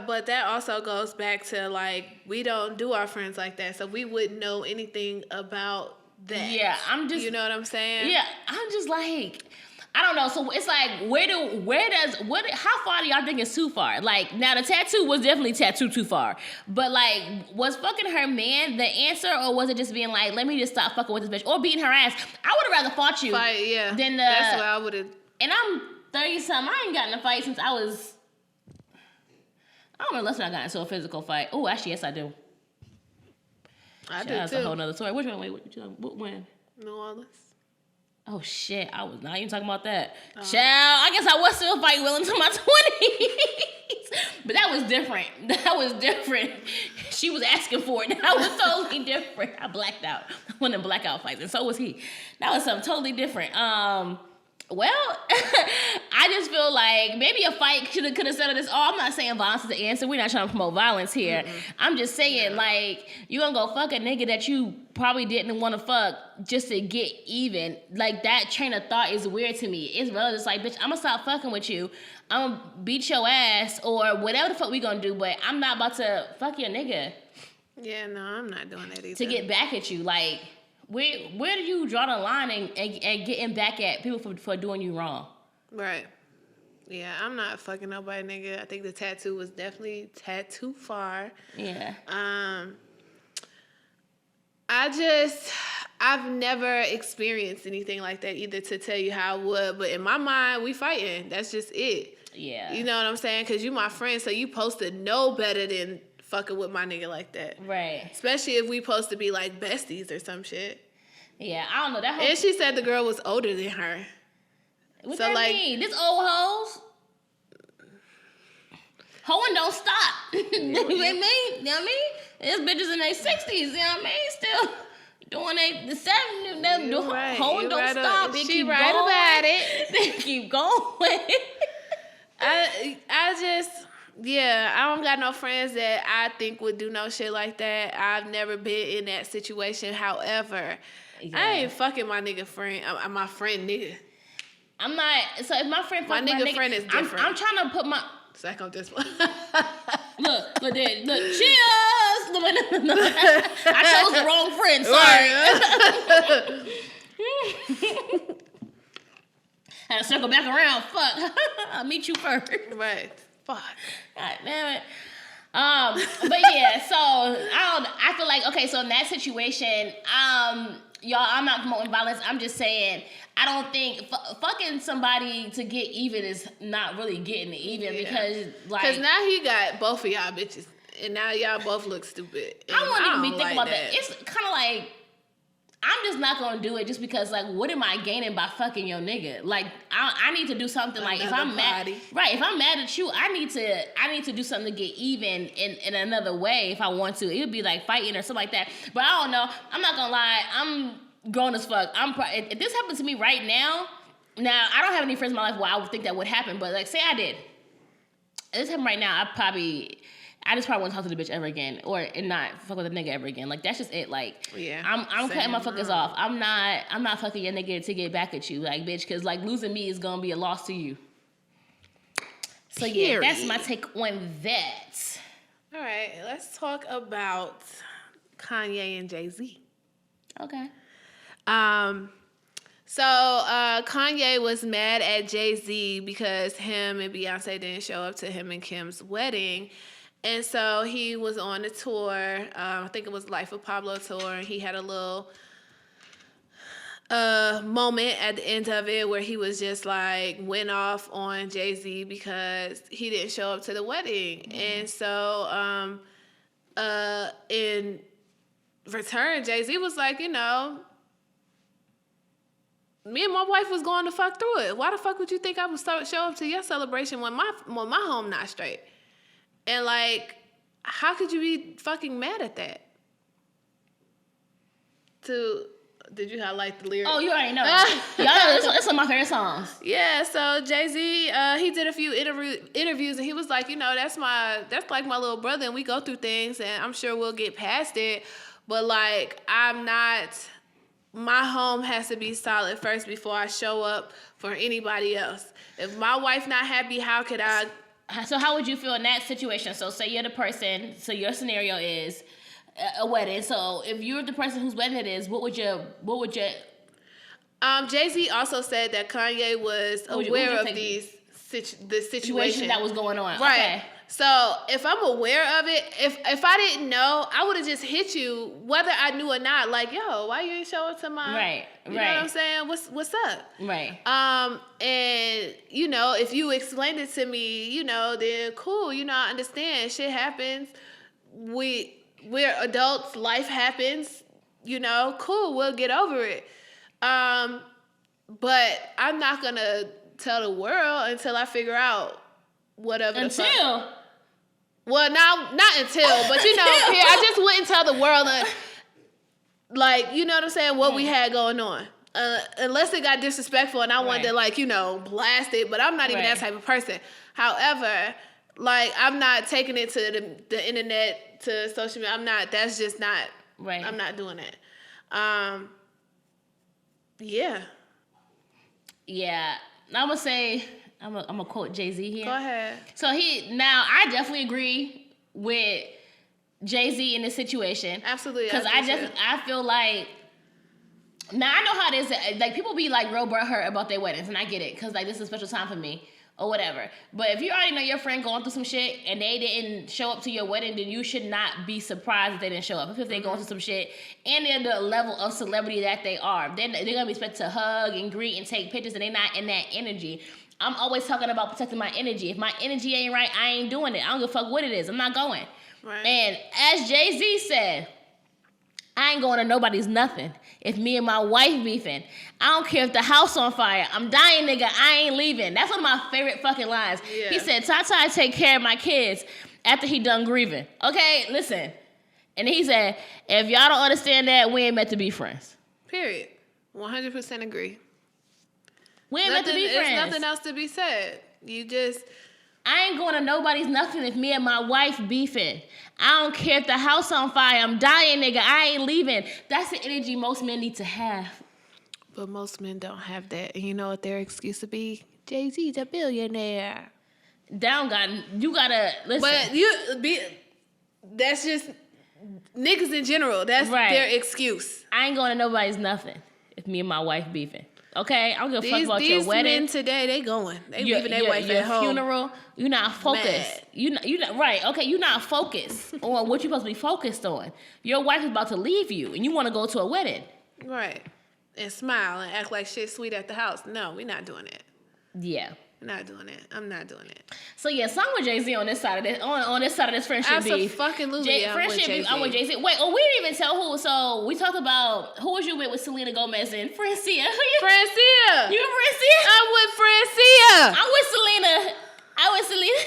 But that also goes back to, like, we don't do our friends like that, so we wouldn't know anything about that. Yeah, I'm just... You know what I'm saying? Yeah, I'm just like... I don't know. So it's like, how far do y'all think is too far? Like, now the tattoo was definitely tattoo too far. But like, was fucking her man the answer, or was it just being like, let me just stop fucking with this bitch, or beating her ass? I would have rather fought you. Fight, yeah. Than that's what I would have. And I'm 30-something. I ain't gotten in a fight since I was... I don't know unless I got into a physical fight. Oh, actually, yes, I do. I do That's too. a whole nother story. Which one? Wait, what when? New Orleans. Oh shit, I was not even talking about that. Child, I guess I was still fighting well into my 20s. But that was different. She was asking for it. That was totally different. I blacked out. I went in blackout fights, and so was he. That was something totally different. Well, I just feel like maybe a fight could have settled this. Oh, I'm not saying violence is the answer. We're not trying to promote violence here. Mm-mm. I'm just saying, like, you gonna go fuck a nigga that you probably didn't want to fuck just to get even. Like, that train of thought is weird to me. It's really just like, bitch, I'm gonna stop fucking with you. I'm gonna beat your ass or whatever the fuck we gonna do, but I'm not about to fuck your nigga. Yeah, no, I'm not doing that either. To get back at you, like... Where do you draw the line and getting back at people for doing you wrong? Right. Yeah, I'm not fucking nobody, nigga. I think the tattoo was definitely too far. Yeah. I've never experienced anything like that either to tell you how I would, but in my mind, we fighting. That's just it. Yeah. You know what I'm saying? Because you my friend, so you supposed to know better than fucking with my nigga like that. Right. Especially if we supposed to be like besties or some shit. Yeah, I don't know. That whole... And she said the girl was older than her. What so that like, mean? This old hoes? Hoeing don't stop. You know what I mean? There's bitches in their 60s, you know what I mean? Still doing the 70s. Right. Hoeing don't stop. They she keep right going. About it. They keep going. I just... Yeah, I don't got no friends that I think would do no shit like that. I've never been in that situation. However, yeah. I ain't fucking my nigga friend. I'm my friend nigga. I'm not. So if my friend fuck my nigga friend is different. I'm trying to put my... Sack on this one. Look, cheers! No. I chose the wrong friend, sorry. Had to circle back around. Fuck. I'll meet you first. Right. Fuck. God damn it. But yeah, so I feel like, okay, so in that situation, y'all, I'm not promoting violence. I'm just saying, I don't think fucking somebody to get even is not really getting even because, like... Because now he got both of y'all bitches. And now y'all both look stupid. And I wouldn't even be thinking about that. It's kind of like... I'm just not gonna do it just because, like, what am I gaining by fucking your nigga? Like, I need to do something. Like, if I'm mad, right? If I'm mad at you, I need to do something to get even in another way if I want to. It would be like fighting or something like that. But I don't know. I'm not gonna lie. I'm grown as fuck. If this happened to me right now, I don't have any friends in my life where I would think that would happen. But like, say I did. If this happened right now, I just probably won't talk to the bitch ever again, and not fuck with a nigga ever again. Like, that's just it. Like, yeah, I'm cutting my fuckers off. I'm not fucking your nigga to get back at you, like, bitch, because like losing me is gonna be a loss to you. So yeah, that's my take on that. All right, let's talk about Kanye and Jay-Z. Okay. So Kanye was mad at Jay-Z because him and Beyonce didn't show up to him and Kim's wedding. And so he was on a tour, I think it was Life of Pablo tour, and he had a little moment at the end of it where he was just like went off on Jay-Z because he didn't show up to the wedding. Mm-hmm. And so in return, Jay-Z was like, you know, me and my wife was going to fuck through it. Why the fuck would you think I would show up to your celebration when my home not straight? And, like, how could you be fucking mad at that? Did you highlight the lyrics? Oh, you already know. Y'all know it's one of my favorite songs. Yeah, so Jay-Z, he did a few interviews, and he was like, you know, that's like my little brother, and we go through things, and I'm sure we'll get past it. But, like, my home has to be solid first before I show up for anybody else. If my wife not happy, how could I... So how would you feel in that situation? So say you're the person, so your scenario is a wedding. So if you're the person whose wedding it is, what would your Jay-Z also said that Kanye was aware of the situation that was going on. Right. Okay. So if I'm aware of it, if I didn't know, I would have just hit you whether I knew or not. Like, yo, why you ain't show up to my... Right. You know what I'm saying? What's up? Right. And, you know, if you explained it to me, you know, then cool. You know, I understand. Shit happens. We're adults. Life happens. You know, cool. We'll get over it. But I'm not going to tell the world until I figure out whatever the fuck. Well, now, not until, but, you know, here, I just wouldn't tell the world, like, you know what I'm saying, what we had going on. Unless it got disrespectful and I wanted to, like, you know, blast it, but I'm not even that type of person. However, like, I'm not taking it to the internet, to social media. That's just not, I'm not doing that. Yeah. Yeah. I'm going to say... I'm gonna quote Jay-Z here. Go ahead. So I definitely agree with Jay-Z in this situation. Absolutely. Because I feel like, now I know how it is. Like, people be like real butthurt about their weddings, and I get it, because like this is a special time for me or whatever. But if you already know your friend going through some shit and they didn't show up to your wedding, then you should not be surprised if they didn't show up. If they're going through some shit and they're the level of celebrity that they are, then they're gonna be expected to hug and greet and take pictures, and they're not in that energy. I'm always talking about protecting my energy. If my energy ain't right, I ain't doing it. I don't give a fuck what it is. I'm not going. Right. And as Jay-Z said, I ain't going to nobody's nothing. If me and my wife beefing, I don't care if the house on fire. I'm dying, nigga. I ain't leaving. That's one of my favorite fucking lines. Yeah. He said, Tata take care of my kids after he done grieving. Okay, listen. And he said, if y'all don't understand that, we ain't meant to be friends. Period. 100% agree. We ain't meant to be friends. There's nothing else to be said. I ain't going to nobody's nothing if me and my wife beefing. I don't care if the house on fire. I'm dying, nigga. I ain't leaving. That's the energy most men need to have. But most men don't have that. And you know what their excuse would be? Jay-Z's a billionaire. You gotta listen. But that's just niggas in general. That's their excuse. I ain't going to nobody's nothing if me and my wife beefing. Okay, I don't give a fuck about your wedding. These men today, they going. They leaving their wife at home. Your funeral, you're not focused. You're not right. Okay, you're not focused on what you're supposed to be focused on. Your wife is about to leave you, and you want to go to a wedding. Right. And smile and act like shit sweet at the house. No, we're not doing it. Yeah. Not doing it. I'm not doing it. So yeah, so I'm with Jay-Z on this side of this on this side of this friendship beef. Absolutely, I'm with Jay-Z. I'm with Jay-Z. Wait, we didn't even tell who. So we talked about who was you with Selena Gomez and Francia. Francia. You with Francia? I'm with Francia. I'm with Selena. I with Selena.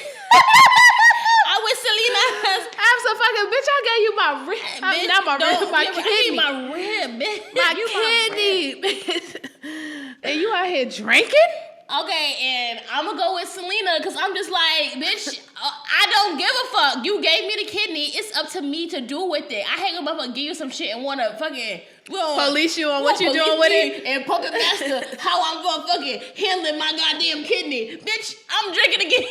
Absolutely, bitch. I gave you my rib. Not my rib. My kidney. My rib, bitch. My kidney, bitch. And you out here drinking? Okay, and I'm gonna go with Selena because I'm just like, bitch, I don't give a fuck. You gave me the kidney. It's up to me to do with it. I hang up and give you some shit and want to fucking police you on what you doing with it and puppet master how I'm gonna fucking handling my goddamn kidney. Bitch, I'm drinking again.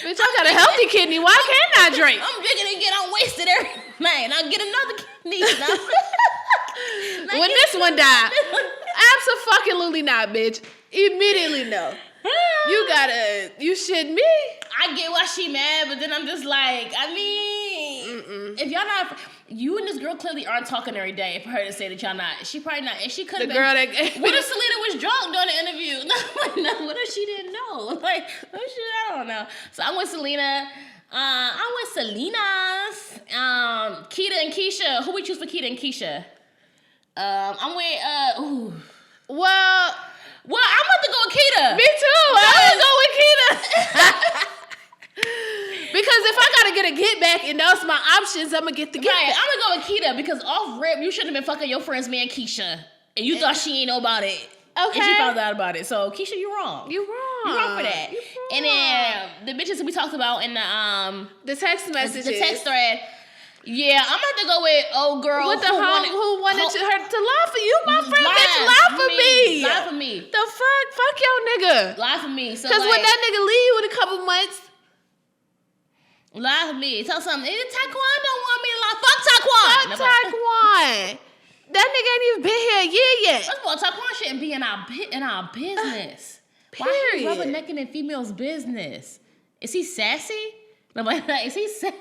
Bitch, I got a healthy kidney. Why can't I drink? I'm drinking again. I'm wasted every night. I'll get another kidney. When this one die, absolutely not, bitch. Immediately no. You shit me. I get why she mad, but then I'm just like, I mean, if y'all not, you and this girl clearly aren't talking every day for her to say that y'all not. She probably not, and she could have been. The girl that what if Selena was drunk during the interview? No, what if she didn't know? Like, oh shit, I don't know. So I'm with Selena. I'm with Selena's. Keita and Keisha. Who we choose for Keita and Keisha? I'm with Well, I'm about to go with Keita. Me too. I'm gonna go with Keita. Because if I gotta get a get back and those my options, I'm gonna get the get back. I'm gonna go with Keita because off rip, you shouldn't have been fucking your friend's man Keisha. And you thought she ain't know about it. Okay. And she found out about it. So Keisha, you wrong. You wrong. You wrong for that. And then the bitches that we talked about in the text messages. The text thread. Yeah, I'm about to go with old girl with who wanted her to lie for you, my friend. Bitch, lie for me. Lie for me. The fuck your nigga. Lie for me. Because when that nigga leave you in a couple months, lie for me. Tell something. Taquan don't want me to lie. Fuck Taquan. Fuck Taquan. That nigga ain't even been here a year yet. First of all, Taquan shouldn't be in our business. Period. Why he rubbernecking in females' business? Is he sassy? Is he sassy?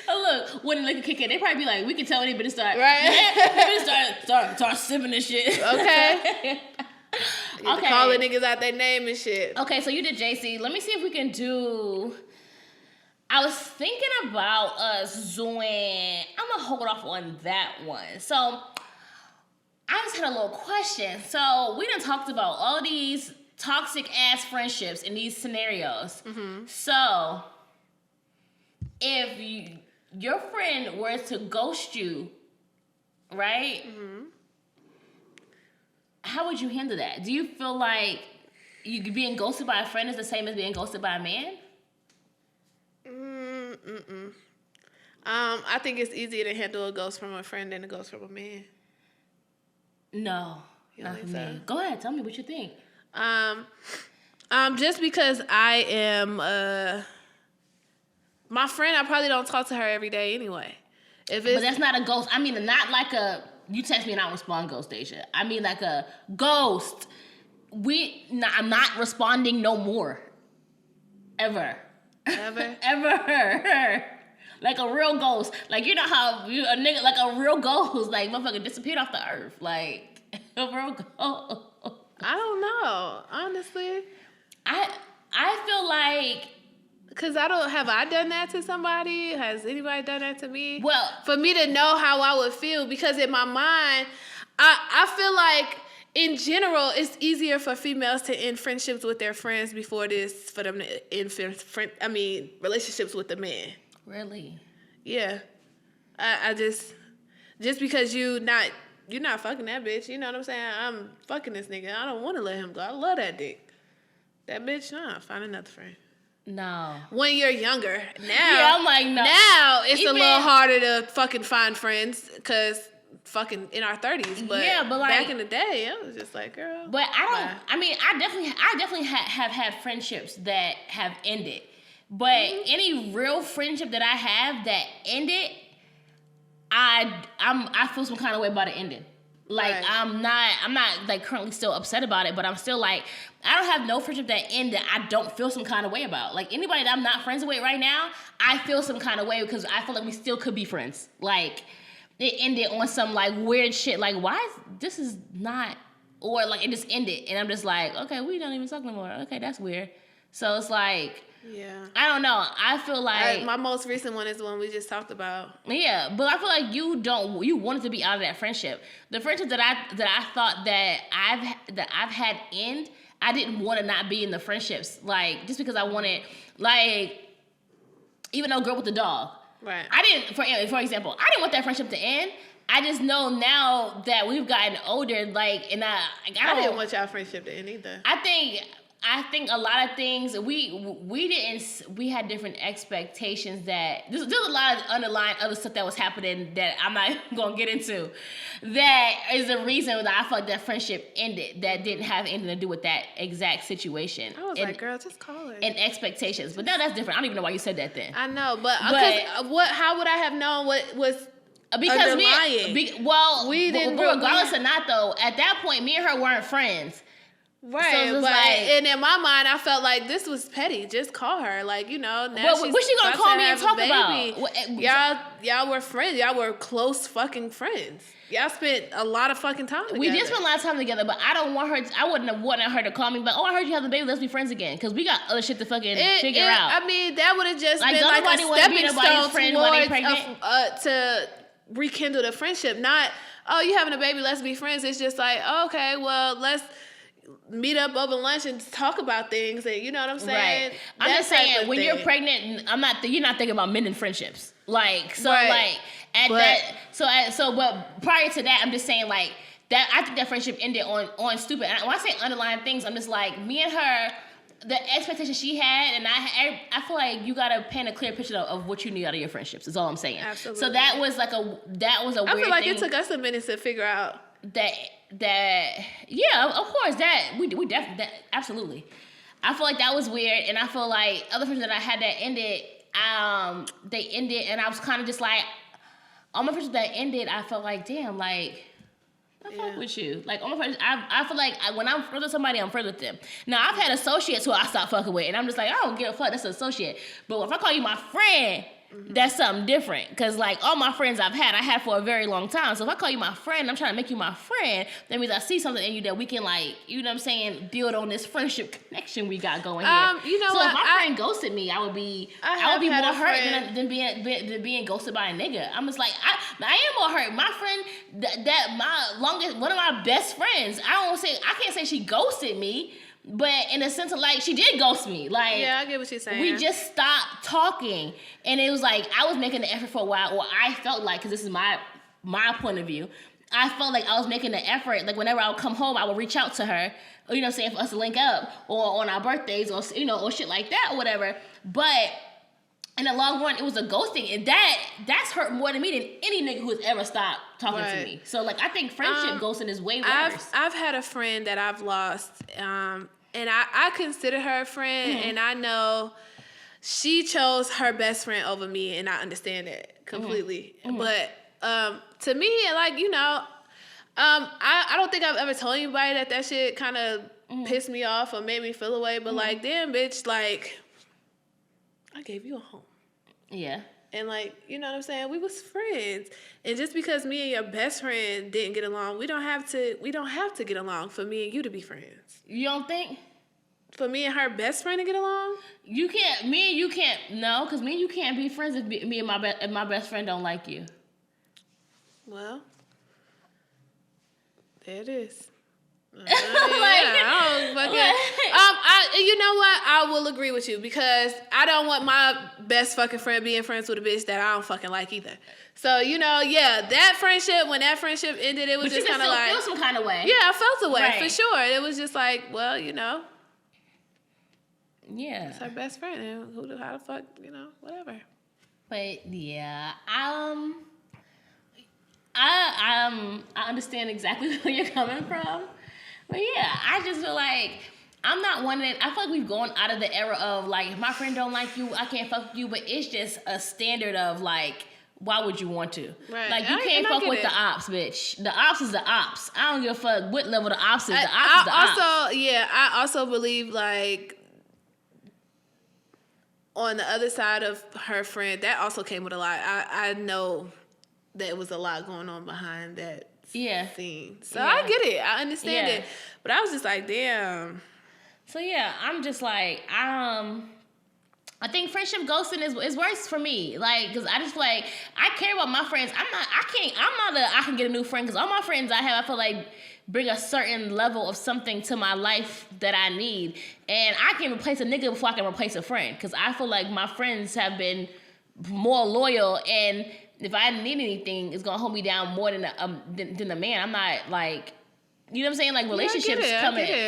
Oh, look, when the liquor kick in, they probably be like, we can tell anybody to start. Right. start sipping this shit. Okay. Calling niggas out their name and shit. Okay, so you did JC. Let me see if we can do. I was thinking about us doing. I'm gonna hold off on that one. So I just had a little question. So we done talked about all these toxic ass friendships in these scenarios. Mm-hmm. So if your friend were to ghost you, right? Mm-hmm. How would you handle that? Do you feel like you being ghosted by a friend is the same as being ghosted by a man? I think it's easier to handle a ghost from a friend than a ghost from a man. No, not for me. Go ahead, tell me what you think. Just because I am my friend, I probably don't talk to her every day anyway. But that's not a ghost. I mean, not like a you text me and I don't respond ghost, Deja. I mean like a ghost. I'm not responding no more. Ever. Ever. Like a real ghost. Like, you know how a nigga, like a real ghost, like, motherfucker disappeared off the earth. Like, a real ghost. I don't know, honestly. I feel like... Because have I done that to somebody? Has anybody done that to me? Well... For me to know how I would feel, because in my mind, I feel like, in general, it's easier for females to end friendships with their friends before it is for them to end relationships with the man. Really? Yeah. I just because you're not fucking that bitch, you know what I'm saying? I'm fucking this nigga. I don't want to let him go. I love that dick. That bitch, find another friend. No. When you're younger. Now, yeah, I'm like, no. Now it's a little harder to fucking find friends because fucking in our 30s. But, but like, back in the day, I was just like, girl. But I definitely have had friendships that have ended. But any real friendship that I have that ended, I feel some kind of way about it ending. Like, Right. I'm not like currently still upset about it, but I'm still like, I don't have no friendship that end that I don't feel some kind of way about. Like, anybody that I'm not friends with right now, I feel some kind of way because I feel like we still could be friends. Like, it ended on some like weird shit. Like, why this is not, or like it just ended, and I'm just like, okay, we don't even talk no more. Okay, that's weird. So it's like, Yeah. I don't know. I feel like My most recent one is the one we just talked about. yeah, but I feel like you wanted to be out of that friendship. The friendship that I thought that I've had end, I didn't want to not be in the friendships. Like, just because I wanted, like, even though girl with the dog. Right. I didn't, for example, I didn't want that friendship to end. I just know now that we've gotten older, like, and I didn't want y'all friendship to end either. I think a lot of things we had different expectations that there's a lot of underlying other stuff that was happening that I'm not gonna get into. That is the reason that I felt like that friendship ended. That didn't have anything to do with that exact situation. I was like, girl, just call her. And expectations, but now that's different. I don't even know why you said that then. I know, but how would I have known what was because underlying? we didn't. But regardless or not, though, at that point, me and her weren't friends. Right, so but like, and in my mind, I felt like this was petty. Just call her, like, you know. Now what she gonna call me and talk about? Y'all were friends. Y'all were close fucking friends. Y'all spent a lot of fucking time together. We did spend a lot of time together, but I don't want her. I wouldn't have wanted her to call me. But I heard you have a baby. Let's be friends again, because we got other shit to fucking figure out. I mean, that would have just like, been like a stepping stone towards to rekindle the friendship. Not, oh, you having a baby, let's be friends. It's just like, okay, well, let's meet up over lunch and talk about things, and you know what I'm saying? Right. I'm just saying, when you're pregnant, you're not thinking about mending friendships. Like, so right. But prior to that, I'm just saying, like, that I think that friendship ended on stupid. And when I say underlying things, I'm just like, me and her, the expectation she had, and I feel like you gotta paint a clear picture of what you need out of your friendships. Is all I'm saying. Absolutely. So that was a weird I feel like thing it took us a minute to figure out that yeah, of course, that we definitely, absolutely. I feel like that was weird, and I feel like other friends that I had that ended, they ended, and I was kind of just like, all my friends that ended, I felt like, damn, like, I fuck with you. Like, all my friends, I feel like when I'm friends with somebody, I'm friends with them. Now, I've had associates who I stopped fucking with, and I'm just like, I don't give a fuck, that's an associate. But if I call you my friend, that's something different. Because, like, all my friends I had for a very long time. So if I call you my friend, I'm trying to make you my friend, that means I see something in you that we can, like, you know what I'm saying, build on this friendship connection we got going here. You know so what? If my friend ghosted me, I would be more hurt than being ghosted by a nigga. I'm just like, I am more hurt. My friend, one of my best friends, I can't say she ghosted me, but in a sense of, like, she did ghost me. Like, yeah, I get what you're saying. We just stopped talking, and it was like I was making the effort for a while, or I felt like, because this is my point of view, I felt like I was making the effort. Like, whenever I would come home, I would reach out to her, or, you know what I'm saying, for us to link up, or on our birthdays, or, you know, or shit like that, or whatever. But in the long run, it was a ghosting, and that's hurt more to me than any nigga who's ever stopped talking to me. So, like, I think friendship ghosting is way worse. I've had a friend that I've lost, and I consider her a friend, and I know she chose her best friend over me, and I understand it completely. But to me, like, you know, I don't think I've ever told anybody that shit kind of pissed me off or made me feel away. But like, damn, bitch, like, I gave you a home. Yeah. And, like, you know what I'm saying? We was friends. And just because me and your best friend didn't get along, we don't have to get along for me and you to be friends. You don't think? For me and her best friend to get along? You can't. Me and you can't. No, because me and you can't be friends if me and my best friend don't like you. Well, there it is. You know what? I will agree with you, because I don't want my best fucking friend being friends with a bitch that I don't fucking like either. So, you know, yeah, that friendship, when that friendship ended, it was just kind of like, feel some kind of way. Yeah, I felt a way, right. for sure. It was just like, well, you know, yeah, it's her best friend, and how the fuck, you know, whatever. But yeah, I understand exactly where you're coming from. But yeah, I just feel like I'm not one that, I feel like we've gone out of the era of, like, if my friend don't like you, I can't fuck with you. But it's just a standard of, like, why would you want to? Right. Like, you can't fuck with the ops, bitch. The ops is the ops. I don't give a fuck what level the ops is. The ops is the ops. Yeah, I also believe, like, on the other side of her friend, that also came with a lot. I know there was a lot going on behind that scene. So I get it. I understand it. But I was just like, damn. So yeah, I'm just like, I think friendship ghosting is worse for me. Like, because I just feel like I care about my friends. I can get a new friend, because all my friends I have, I feel like, bring a certain level of something to my life that I need. And I can replace a nigga before I can replace a friend, because I feel like my friends have been more loyal, and if I need anything, it's gonna hold me down more than a man. I'm not like, you know what I'm saying? Like, relationships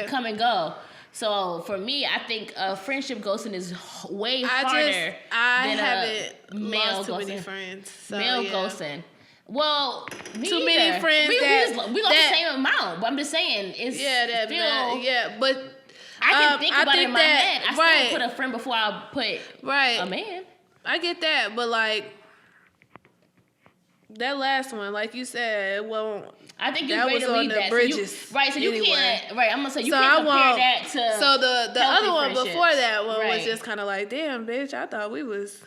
come and go. So for me, I think friendship ghosting is way harder than a male lost too ghosting. many friends. So, male ghosting. Well, too many friends. We lost the same amount, but I'm just saying it's but I can think about it in my head. I still put a friend before I put a man. I get that, but like that last one, like you said, I think you're that ready was to on leave the that. bridges. So you can't. Right, I'm gonna say you so can't compare that to. So the other one before that one was right. just kind of like, damn, bitch, I thought we was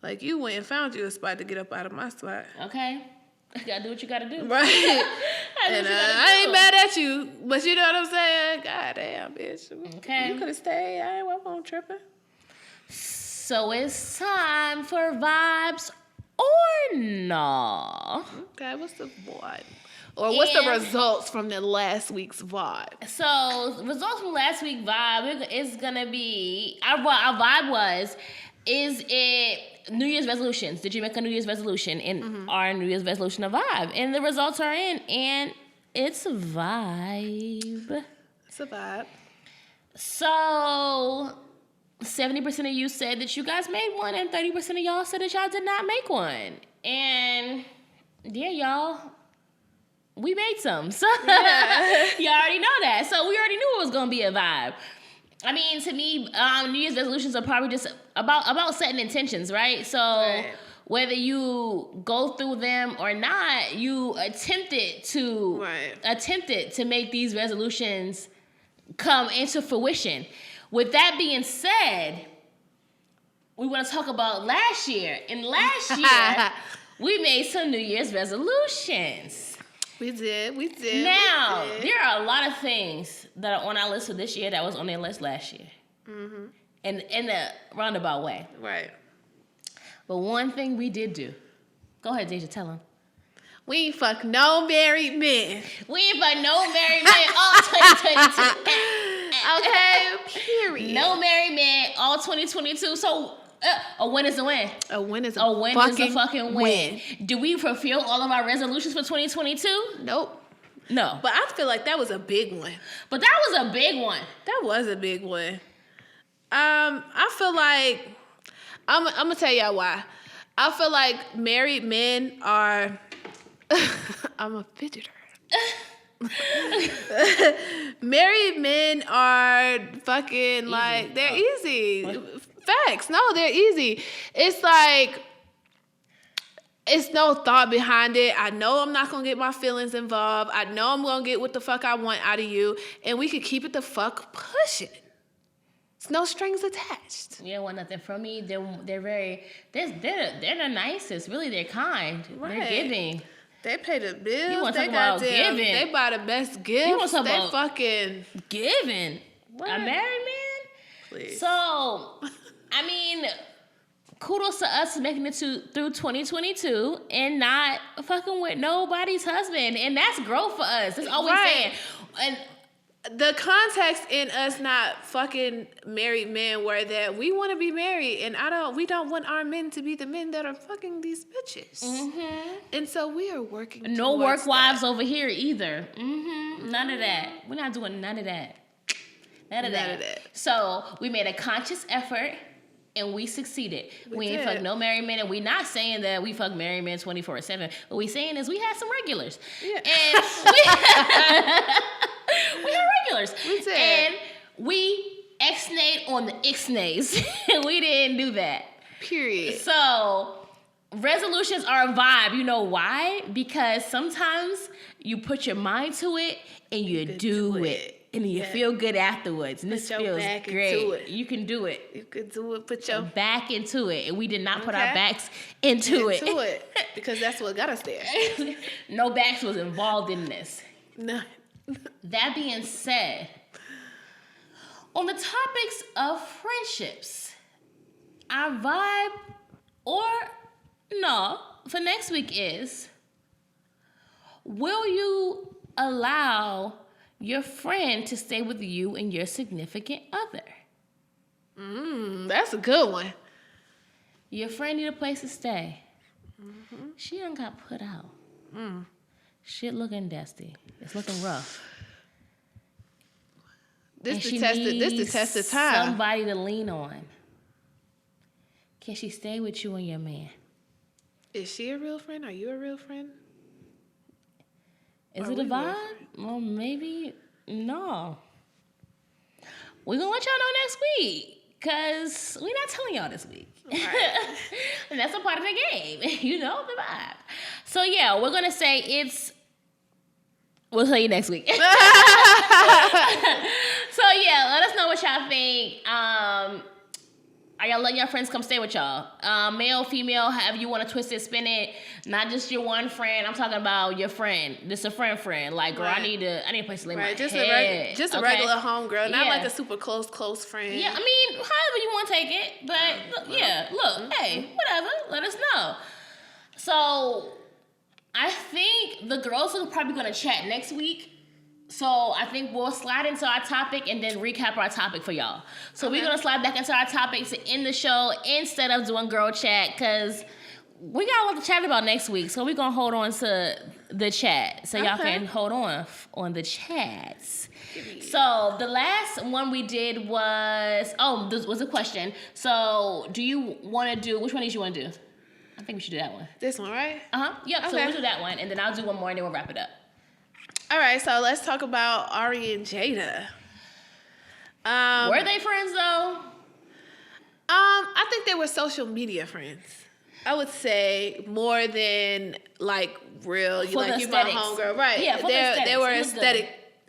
like, you went and found you a spot to get up out of my spot. Okay, you gotta do what you gotta do. Right. And I ain't mad at you, but you know what I'm saying? God damn, bitch. Okay. You could have stayed. I wasn't tripping. So it's time for vibes or nah. Okay, what's the vibe? Or what's the results from the last week's vibe? So, results from last week's vibe is going to be, our vibe was, is it New Year's resolutions? Did you make a New Year's resolution? And our New Year's resolution a vibe? And the results are in, and it's a vibe. It's a vibe. So 70% of you said that you guys made one, and 30% of y'all said that y'all did not make one. And yeah, y'all, we made some. So y'all already know that. So we already knew it was gonna be a vibe. I mean, to me, New Year's resolutions are probably just about setting intentions, right? So whether you go through them or not, you attempted to make these resolutions come into fruition. With that being said, we want to talk about last year. And last year, we made some New Year's resolutions. We did. Now, there are a lot of things that are on our list for this year that was on their list last year. Mm-hmm. In a roundabout way. Right. But one thing we did do. Go ahead, Deja, tell them. We ain't fuck no married men. We ain't fuck no married men all 2022. Okay, period. No married men all 2022. So a win is a win. A win is a fucking win. Do we fulfill all of our resolutions for 2022? Nope. No. But I feel like that was a big one. But that was a big one. That was a big one. I feel like I'm gonna tell y'all why. I feel like married men are I'm a fidgeter. Married men are fucking easy. Like they're easy. Facts. No, they're easy. It's like it's no thought behind it. I know I'm not gonna get my feelings involved. I know I'm gonna get what the fuck I want out of you, and we could keep it the fuck pushing. It's no strings attached. You don't want nothing from me. They're the nicest. Really, they're kind. Right. They're giving. They pay the bills. You want to talk about giving? They buy the best gifts. You want to talk they about fucking giving? What? A married man? Please. So, I mean, kudos to us making it through 2022 and not fucking with nobody's husband, and that's growth for us. That's all we're saying. And the context in us not fucking married men were that we want to be married, and we don't want our men to be the men that are fucking these bitches. Mm-hmm. And so we are working. No work wives over here either. Mm-hmm. None of that. We're not doing none of that. None of that. So we made a conscious effort. And we succeeded. We ain't fuck no married men. And we not saying that we fuck married men 24/7. What we saying is we had some regulars. Yeah. And we had regulars. We did. And we X-nayed on the X-nays. We didn't do that. Period. So resolutions are a vibe. You know why? Because sometimes you put your mind to it and you do it. And you feel good afterwards. And this feels great. You can do it. You can do it. Put your back into it. And we did not put our backs into it. Because that's what got us there. No backs was involved in this. No. That being said, on the topics of friendships, our vibe for next week is, will you allow your friend to stay with you and your significant other? That's a good one. Your friend need a place to stay. Mm-hmm. She done got put out. Shit looking dusty. It's looking rough. This the test of time. Somebody to lean on. Can she stay with you and your man? Is she a real friend? Are you a real friend? Is it a vibe? Well, maybe no. We're going to let y'all know next week because we're not telling y'all this week. Right. And that's a part of the game. You know, the vibe. So, yeah, we're going to say we'll tell you next week. So, yeah, let us know what y'all think. Are y'all letting your friends come stay with y'all? Male, female, however you want to twist it, spin it. Not just your one friend. I'm talking about your friend. Just a friend. Like, girl, I need a place to lay my head. Just a regular homegirl. Not like a super close friend. Yeah, I mean, however you want to take it. But, hey, whatever. Let us know. So, I think the girls are probably going to chat next week. So I think we'll slide into our topic and then recap our topic for y'all. So we're going to slide back into our topic to end the show instead of doing girl chat because we got a lot to chat about next week. So we're going to hold on to the chat so y'all can hold on the chats. So the last one we did was a question. So do you want to do, which one did you want to do? I think we should do that one. This one, right? Yep, okay. So we'll do that one and then I'll do one more and then we'll wrap it up. All right, so let's talk about Ari and Jada. Were they friends though? I think they were social media friends. I would say more than like real. You like you my homegirl, right? Yeah, they were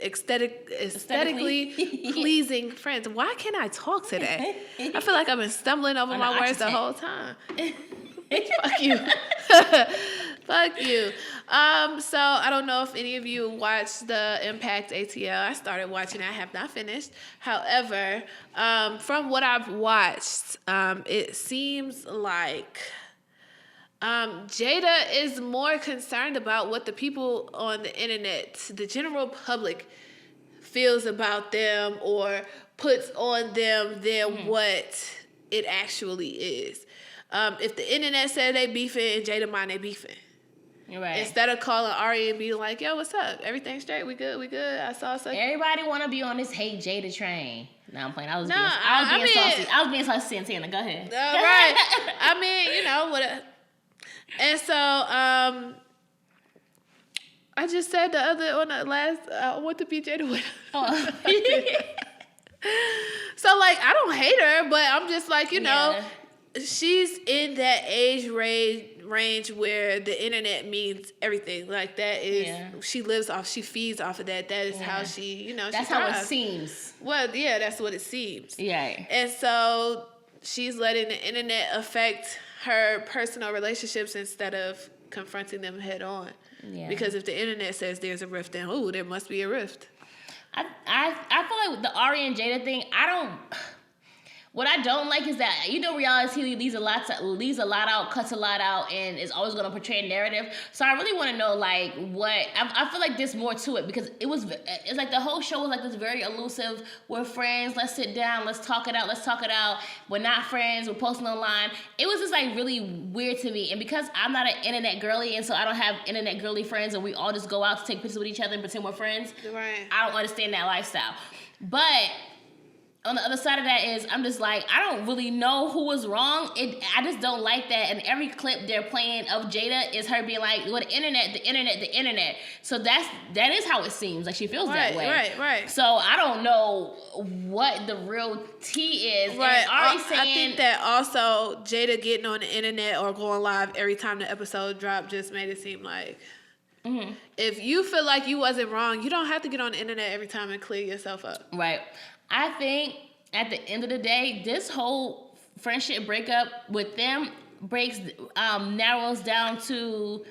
aesthetically pleasing friends. Why can't I talk today? I feel like I've been stumbling over my words the whole time. Fuck you. Fuck you. So I don't know if any of you watched the Impact ATL. I started watching. I have not finished. However, from what I've watched, it seems like Jada is more concerned about what the people on the internet, the general public, feels about them or puts on them than what it actually is. If the internet said they beefing and Jada mind they beefing. Right. Instead of calling Ari and being like, yo, what's up? Everything straight? We good? I saw something. Everybody want to be on this hate Jada train. No, I'm playing. I was being saucy. I was being saucy, Santana. Go ahead. Right. I mean, you know, what. And so, I just said on the last, I want to be Jada with her. So, like, I don't hate her, but I'm just like, you know, she's in that age range where the internet means everything. Like that is, she feeds off of that. That is how she, you know, that's how it seems. Well, yeah, that's what it seems. Yeah. And so she's letting the internet affect her personal relationships instead of confronting them head on. Yeah. Because if the internet says there's a rift, then there must be a rift. I feel like the Ari and Jada thing, what I don't like is that, you know, reality leaves a lot out, cuts a lot out, and is always going to portray a narrative. So I really want to know, like, I feel like there's more to it because it's like the whole show was like this very elusive, we're friends, let's sit down, let's talk it out, we're not friends, we're posting online. It was just like really weird to me. And because I'm not an internet girly, and so I don't have internet girly friends, and we all just go out to take pictures with each other and pretend we're friends, right. I don't understand that lifestyle. But on the other side of that is I'm just like, I don't really know who was wrong. I just don't like that. And every clip they're playing of Jada is her being like, well, the internet. So that is how it seems. Like she feels that way. Right. So I don't know what the real tea is. Right. And Ari saying, I think that also Jada getting on the internet or going live every time the episode dropped just made it seem like if you feel like you wasn't wrong, you don't have to get on the internet every time and clear yourself up. Right. I think at the end of the day, this whole friendship breakup with them narrows down to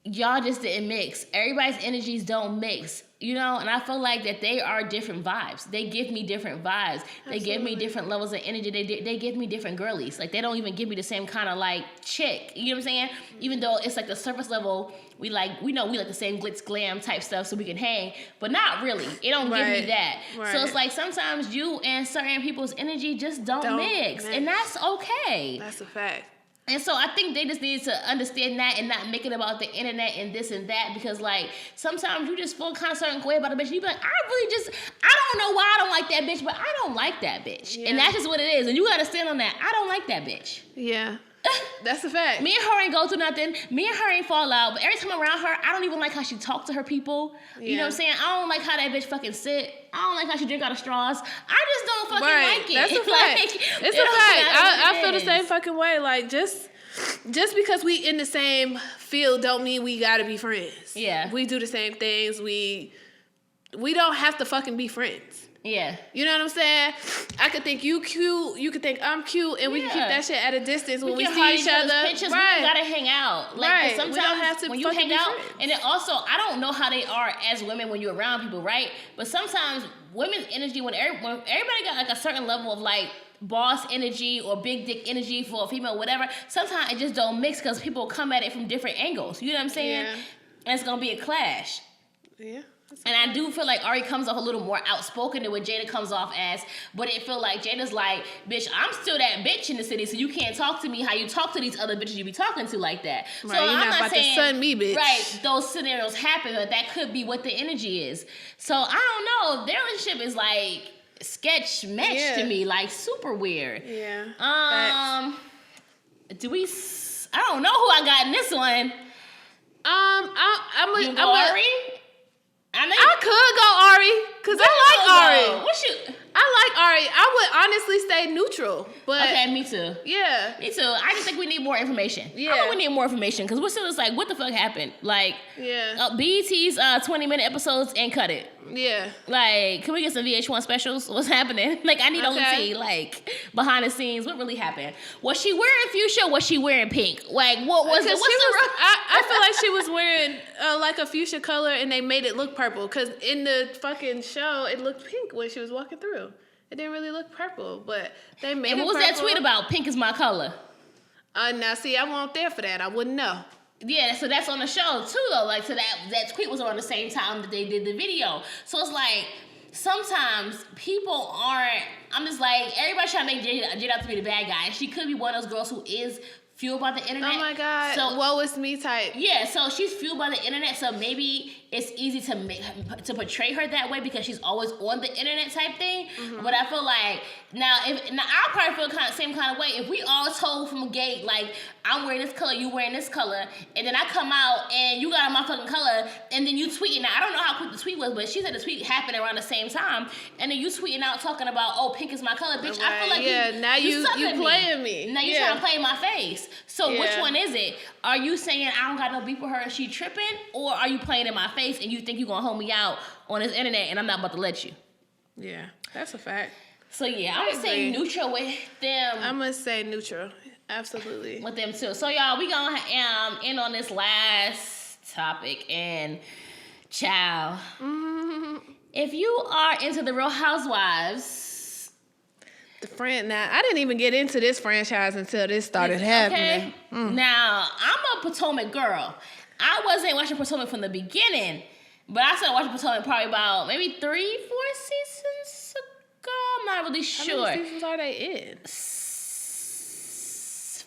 y'all just didn't mix. Everybody's energies don't mix, you know? And I feel like that they are different vibes. They give me different vibes. They give me different levels of energy. They give me different girlies. Like, they don't even give me the same kind of, like, chick. You know what I'm saying? Even though it's, like, the surface level, we like the same glitz glam type stuff so we can hang, but not really. It don't give me that. Right. So it's like sometimes you and certain people's energy just don't mix. And that's okay. That's a fact. And so I think they just need to understand that and not make it about the internet and this and that, because like sometimes you just feel kind of certain way about a bitch and you be like, I don't know why I don't like that bitch, but I don't like that bitch. Yeah. And that's just what it is. And you gotta stand on that. I don't like that bitch. Yeah. That's a fact. Me and her ain't go through nothing. Me and her ain't fall out. But every time I'm around her, I don't even like how she talk to her people. Yeah. You know what I'm saying? I don't like how that bitch fucking sit. I don't like how she drink out of straws. I just don't fucking like it. That's a fact. Like, it's a fact. I feel the same fucking way. Like, just because we in the same field don't mean we gotta be friends. Yeah. We do the same things. We don't have to fucking be friends. Yeah. You know what I'm saying? I could think you cute, you could think I'm cute, and we can keep that shit at a distance when we see each other. Pictures, right. We gotta hang out. Like, sometimes we don't have to when you hang out, friends. And then also, I don't know how they are as women when you're around people, right? But sometimes women's energy, when everybody got like a certain level of like boss energy or big dick energy for a female, whatever, sometimes it just don't mix because people come at it from different angles. You know what I'm saying? Yeah. And it's gonna be a clash. Yeah. And I do feel like Ari comes off a little more outspoken than what Jada comes off as, but it feel like Jada's like, bitch, I'm still that bitch in the city, so you can't talk to me how you talk to these other bitches you be talking to like that. Right, so you're I'm not about saying, to sun me, bitch. Right, those scenarios happen, but that could be what the energy is. So I don't know. Their relationship is like sketch match to me, like super weird. Yeah. I don't know who I got in this one. I'm Ari? I could go Ari, because I like Ari. What's you? I like Ari. I would honestly say neutral, but okay, me too. Yeah, me too. I just think we need more information. Yeah, I think we need more information because we're still just like, what the fuck happened? Like, yeah, BET's 20-minute episodes and cut it. Yeah, like, can we get some VH1 specials? What's happening? Like, I need OT, like behind the scenes. What really happened? Was she wearing fuchsia? Was she wearing pink? Like, what was it? I feel like she was wearing like a fuchsia color, and they made it look purple because in the fucking show it looked pink when she was walking through. It didn't really look purple, but they made it purple. And what was that tweet about? Pink is my color. Now, see, I wasn't there for that. I wouldn't know. Yeah, so that's on the show, too, though. Like, so that tweet was around the same time that they did the video. So it's like, sometimes people aren't... I'm just like, everybody trying to make Jada out to be the bad guy. And she could be one of those girls who is fueled by the internet. Oh, my God. So, woe is me type. Yeah, so she's fueled by the internet, so maybe it's easy to portray her that way because she's always on the internet type thing. Mm-hmm. But I feel like now I probably feel same kind of way if we all told from a gate like I'm wearing this color, you wearing this color, and then I come out and you got on my fucking color, and then you tweeting. Now I don't know how quick the tweet was, but she said the tweet happened around the same time, and then you tweeting out talking about pink is my color, bitch. Right. I feel like now you playing me. Now you trying to play in my face. So which one is it? Are you saying I don't got no beef with her and she tripping, or are you playing in my face and you think you gonna hold me out on this internet and I'm not about to let you? Yeah, that's a fact. So yeah, I'm gonna say neutral with them. I'm gonna say neutral, absolutely with them too. So y'all, we gonna end on this last topic and child. Mm-hmm. If you are into the Real Housewives, now I didn't even get into this franchise until this started happening. Okay. Now I'm a Potomac girl. I wasn't watching Potomac from the beginning, but I started watching Potomac probably about maybe 3-4 seasons ago. I'm not really sure. How many seasons are they in?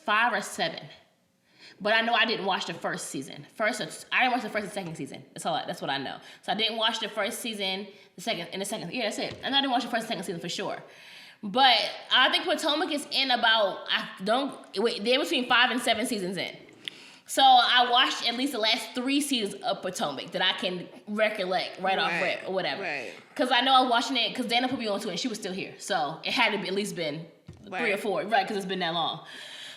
5 or 7. But I know I didn't watch the first season. I didn't watch the first and second season. That's what I know. So I didn't watch the first season, the second. Yeah, that's it. And I didn't watch the first and second season for sure. But I think Potomac is in they're between 5 and 7 seasons in. So I watched at least the last 3 seasons of Potomac that I can recollect off rip or whatever. Right. Because I know I was watching it because Dana put me on to it and she was still here. So it had to be at least been 3 or 4, right? Because it's been that long.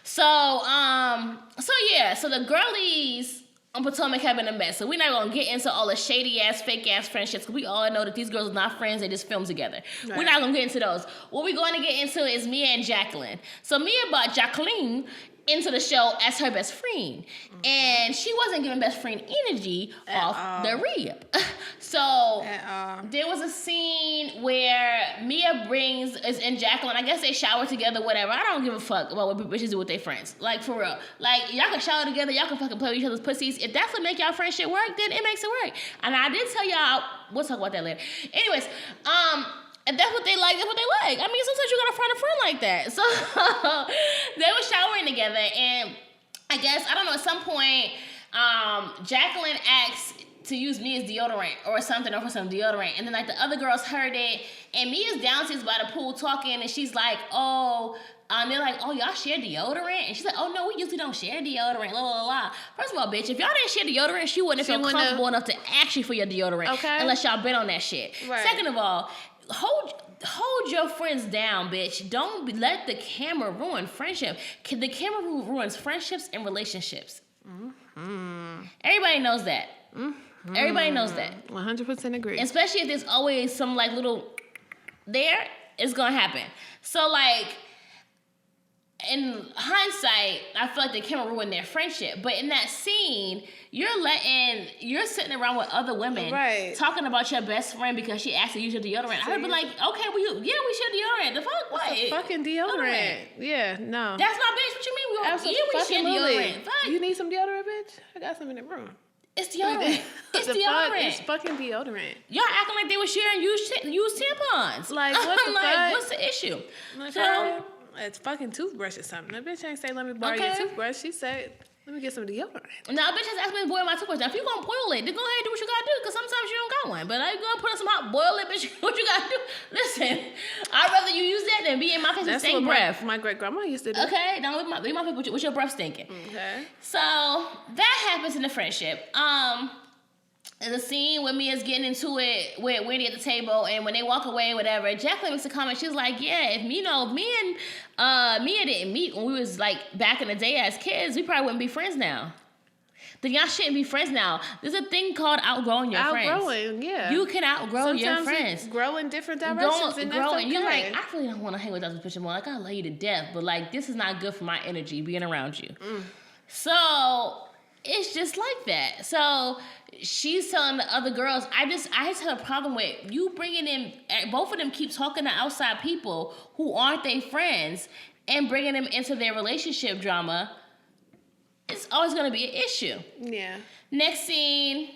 So the girlies on Potomac have been a mess. So we're not going to get into all the shady ass, fake ass friendships because we all know that these girls are not friends. They just film together. Right. We're not going to get into those. What we're going to get into is Mia and Jacqueline. So Mia brought Jacqueline into the show as her best friend. And she wasn't giving best friend energy off the rip. So there was a scene where Mia and Jacqueline, I guess they shower together, whatever. I don't give a fuck about what bitches do with their friends. Like, for real. Like, y'all can shower together, y'all can fucking play with each other's pussies. If that's what make y'all friendship work, then it makes it work. And I did tell y'all, we'll talk about that later. Anyways, if that's what they like, that's what they like. I mean, sometimes you gotta find a friend like that. So they were showering together, and I guess, I don't know, at some point, Jacqueline asked to use Mia's deodorant or something, or for some deodorant, and then like the other girls heard it, and Mia's downstairs by the pool talking, and she's like, they're like, oh, y'all share deodorant? And she's like, oh, no, we usually don't share deodorant, la, la, la. First of all, bitch, if y'all didn't share deodorant, she wouldn't feel comfortable enough to ask you for your deodorant unless y'all been on that shit. Right. Second of all, hold your friends down, bitch. Don't let the camera ruin friendship. The camera ruins friendships and relationships. Mm-hmm. Everybody knows that. Mm-hmm. Everybody knows that. 100% agree. Especially if there's always some like little there, it's gonna happen. So like, in hindsight, I feel like the camera ruined their friendship. But in that scene, you're sitting around with other women talking about your best friend because she asked to use your deodorant. I would be like, okay, we share deodorant. The fuck, what? It's a fucking deodorant. Yeah, no. That's my bitch. What you mean? We share deodorant. Fuck. You need some deodorant, bitch? I got some in the room. It's deodorant. It's deodorant. It's fucking deodorant. Y'all acting like they were sharing used tampons. Like, what the fuck? What's the issue? Like, so, it's fucking toothbrush or something. That bitch ain't say, let me borrow your toothbrush. She said, let me get some deodorant. Now, a bitch has asked me to boil my toothbrush. Now, if you gonna boil it, then go ahead and do what you gotta do, because sometimes you don't got one. But I gonna put on some hot, boil it, bitch. What you gotta do? Listen, I'd rather you use that than be in my face with stink breath. My great grandma used to do. Okay, now leave my face with your breath stinking. Okay. So that happens in the friendship. There's a scene where Mia's getting into it with Wendy at the table, and when they walk away, whatever, Jacqueline makes a comment. She's like, yeah, if me and Mia didn't meet when we was like back in the day as kids, we probably wouldn't be friends now. Then y'all shouldn't be friends now. There's a thing called outgrowing your friends. Outgrowing, yeah. You can outgrow your friends. Grow in different directions, and that's okay. You're like, I really don't want to hang with that bitch anymore. Like, I love you to death, but like, this is not good for my energy being around you. So it's just like that. So she's telling the other girls, I just have a problem with you bringing in, both of them keep talking to outside people who aren't their friends and bringing them into their relationship drama. It's always going to be an issue. Yeah. Next scene,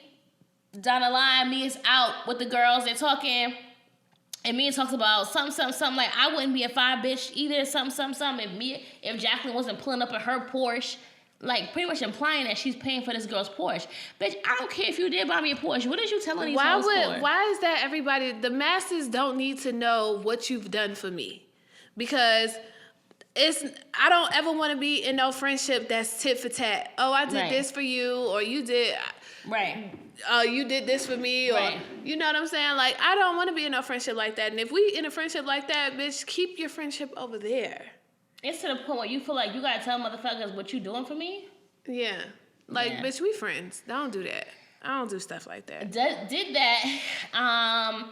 down the line, Mia's out with the girls. They're talking, and Mia talks about something, like, I wouldn't be a fire bitch either, something. If Jacqueline wasn't pulling up in her Porsche, like, pretty much implying that she's paying for this girl's Porsche. Bitch, I don't care if you did buy me a Porsche. What is you telling these hoes for? Why is that everybody... The masses don't need to know what you've done for me. Because I don't ever want to be in no friendship that's tit for tat. Oh, I did this for you, or you did... you did this for me, or... You know what I'm saying? Like, I don't want to be in no friendship like that. And if we in a friendship like that, bitch, keep your friendship over there. It's to the point where you feel like you gotta tell motherfuckers what you doing for me. Yeah, like bitch, we friends. Don't do that. I don't do stuff like that. Did that?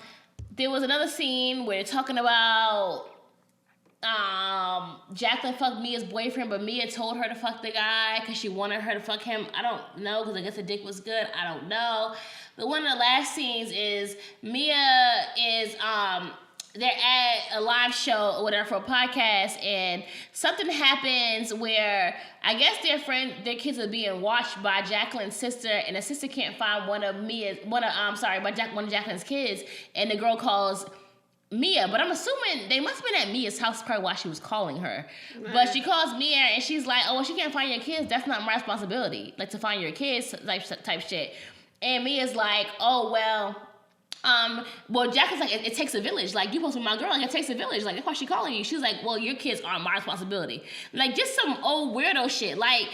There was another scene where they're talking about Jacqueline fucked Mia's boyfriend, but Mia told her to fuck the guy because she wanted her to fuck him. I don't know, because I guess the dick was good. I don't know. But one of the last scenes is Mia is they're at a live show or whatever for a podcast, and something happens where I guess their kids are being watched by Jacqueline's sister, and the sister can't find one of Jacqueline's kids, and the girl calls Mia, but I'm assuming they must have been at Mia's house probably while she was calling her. Right. But she calls Mia and she's like, oh, well, she can't find your kids. That's not my responsibility. Like, to find your kids type shit. And Mia's like, oh, well, Jack is like, it takes a village. Like, you supposed to be my girl. Like, it takes a village. Like, that's why she calling you. She's like, well, your kids aren't my responsibility. Like, just some old weirdo shit. Like,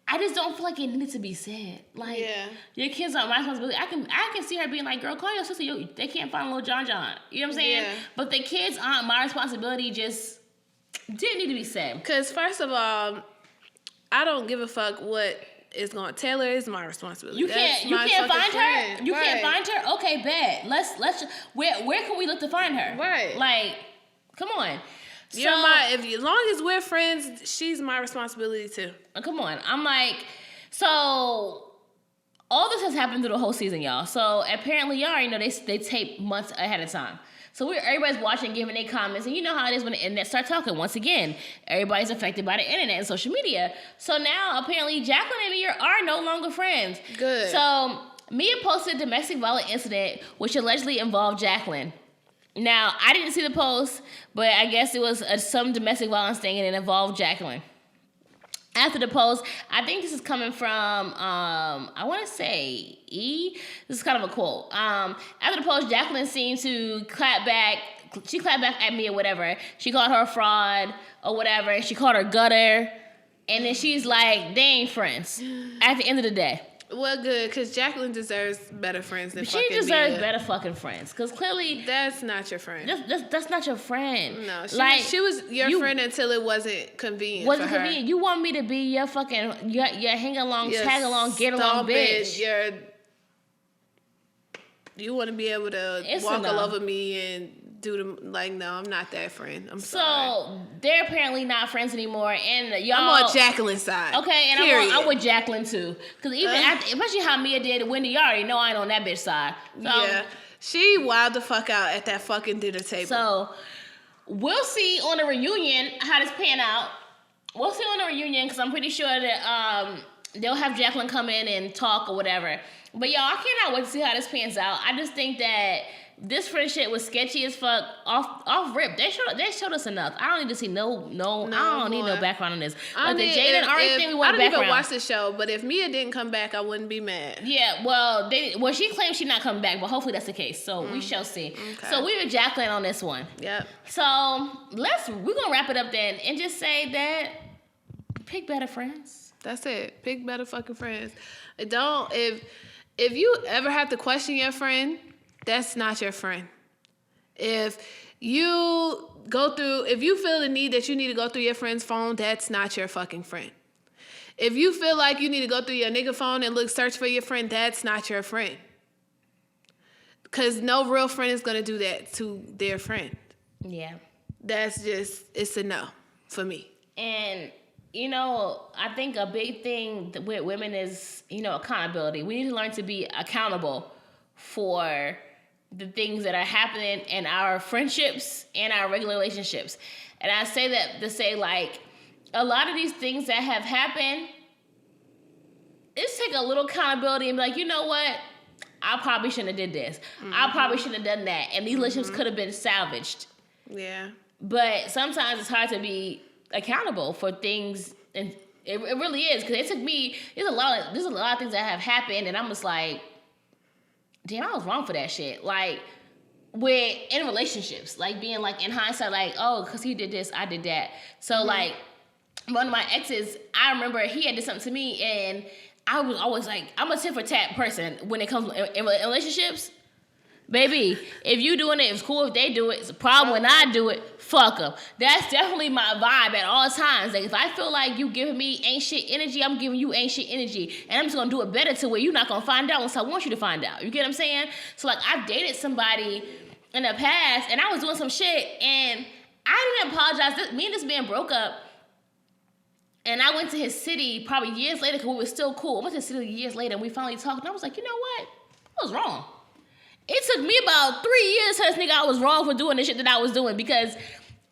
I just don't feel like it needed to be said. Like, your kids aren't my responsibility. I can see her being like, girl, call your sister. They can't find little John. You know what I'm saying? Yeah. But the kids aren't my responsibility just didn't need to be said. Because, first of all, I don't give a fuck what is going. Taylor is my responsibility. You can't find her? You can't find her? Okay, bet. Let's where can we look to find her? Right. Like, come on. You're as long as we're friends, she's my responsibility too. Come on. I'm like, so all this has happened through the whole season, y'all. So apparently y'all already know they tape months ahead of time. So everybody's watching, giving their comments, and you know how it is when the internet starts talking. Once again, everybody's affected by the internet and social media. So now apparently Jacqueline and Mia are no longer friends. Good. So Mia posted a domestic violence incident which allegedly involved Jacqueline. Now, I didn't see the post, but I guess it was some domestic violence thing and it involved Jacqueline. After the post, I think this is coming from, I want to say E. This is kind of a quote. After the post, Jacqueline seemed to clap back. She clapped back at me or whatever. She called her a fraud or whatever. She called her gutter. And then she's like, they ain't friends at the end of the day. Well, good, because Jacqueline deserves better friends than fucking Mia. She deserves better fucking friends, because clearly... That's not your friend. That's not your friend. No, she was your friend until it wasn't convenient for her. You want me to be your fucking... Your hang along, tag along, get along bitch. You want to be able to walk all over me and do them... Like, no, I'm not that friend. I'm sorry. So, they're apparently not friends anymore, and y'all... I'm on Jacqueline's side. Okay, and I'm with Jacqueline, too. Because even especially how Mia did Wendy, y'all already know I ain't on that bitch side. So, yeah. She wilded the fuck out at that fucking dinner table. So, we'll see on the reunion how this pan out. We'll see on the reunion, because I'm pretty sure that they'll have Jacqueline come in and talk or whatever. But y'all, I cannot wait to see how this pans out. I just think that this friendship was sketchy as fuck off rip. They showed us enough. I don't need to see no I don't need no background on this. Like the Jaden already think we want background. I didn't even watch the show, but if Mia didn't come back, I wouldn't be mad. Yeah, well she claims she's not coming back, but hopefully that's the case. So we shall see. Okay. So we were Jacqueline on this one. Yep. So we're gonna wrap it up then and just say that pick better friends. That's it. Pick better fucking friends. If you ever have to question your friend, that's not your friend. If you feel the need that you need to go through your friend's phone, that's not your fucking friend. If you feel like you need to go through your nigga phone and search for your friend, that's not your friend. Because no real friend is going to do that to their friend. Yeah. It's a no for me. And, I think a big thing with women is, accountability. We need to learn to be accountable for the things that are happening in our friendships and our regular relationships. And I say that to say, like, a lot of these things that have happened, it's take a little accountability and be like, you know what? I probably shouldn't have did this. Mm-hmm. I probably shouldn't have done that. And these relationships could have been salvaged. Yeah. But sometimes it's hard to be accountable for things, and it really is, because it took me, there's a lot of things that have happened, and I'm just like, damn, I was wrong for that shit. Like, in relationships, like being like in hindsight, like, oh, because he did this, I did that. So like, one of my exes, I remember he had did something to me, and I was always like, I'm a tit for tat person when it comes in relationships. Baby, if you doing it, it's cool. If they do it, it's a problem. When I do it, fuck them. That's definitely my vibe at all times. Like, if I feel like you giving me ain't shit energy, I'm giving you ain't shit energy. And I'm just going to do it better to where you're not going to find out once I want you to find out. You get what I'm saying? So, like, I've dated somebody in the past, and I was doing some shit, and I didn't apologize. Me and this man broke up, and I went to his city probably years later because we were still cool. I went to his city years later, and we finally talked, and I was like, you know what? I was wrong. It took me about 3 years to tell this nigga I was wrong for doing the shit that I was doing, because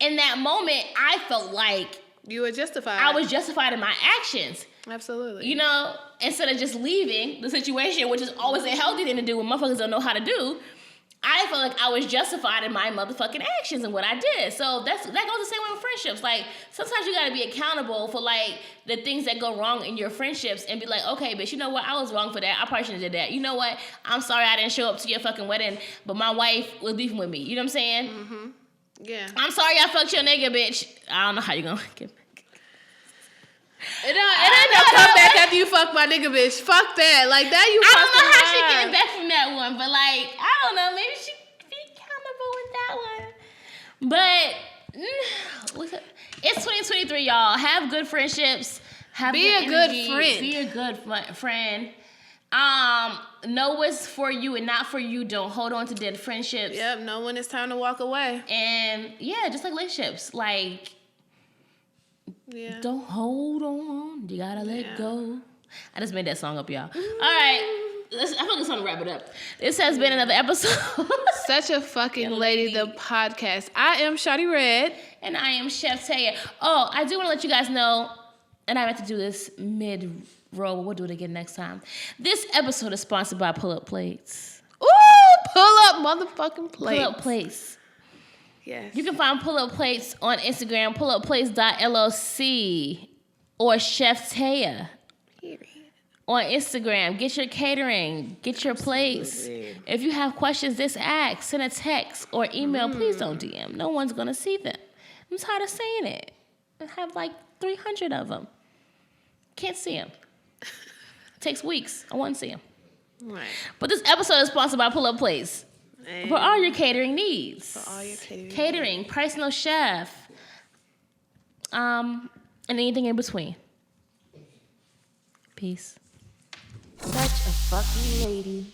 in that moment, I felt like you were justified. I was justified in my actions. Absolutely. You know, instead of just leaving the situation, which is always a healthy thing to do when motherfuckers don't know how to do, I felt like I was justified in my motherfucking actions and what I did. So that goes the same way with friendships. Like, sometimes you gotta be accountable for, like, the things that go wrong in your friendships and be like, okay, bitch, you know what? I was wrong for that. I probably shouldn't have did that. You know what? I'm sorry I didn't show up to your fucking wedding, but my wife was beefing with me. You know what I'm saying? Mm-hmm. Yeah. I'm sorry I fucked your nigga, bitch. I don't know how you gonna get back. It ain't no come back after you fuck my nigga, bitch. Fuck that. Like, that you I don't fucking know how she lying. getting back from that one, but, like, I don't know. Maybe she be accountable with that one. But it's 2023, y'all. Have good friendships. Be a good friend. Be a good friend. Know what's for you and not for you. Don't hold on to dead friendships. Yep, know when it's time to walk away. And, yeah, just like relationships. Like, don't hold on. You gotta let go. I just made that song up, y'all. All right. I feel like it's time to wrap it up. This has been another episode. Such a fucking lady, the podcast. I am Shawty Redd. And I am Chef Taya. Oh, I do want to let you guys know, and I meant to do this mid-roll. We'll do it again next time. This episode is sponsored by Pull Up Plates. Ooh, pull up motherfucking plates. Pull Up Plates. Yes. You can find Pull Up Plates on Instagram, pullupplates.loc, or Chef Taya on Instagram. Get your catering. Get your plates. If you have questions, just ask. Send a text or email. Please don't DM. No one's going to see them. I'm tired of saying it. I have like 300 of them. Can't see them. Takes weeks. I want to see them. Right. But this episode is sponsored by Pull Up Plates. For all your catering needs. For all your catering, personal chef, and anything in between. Peace. Such a fucking lady.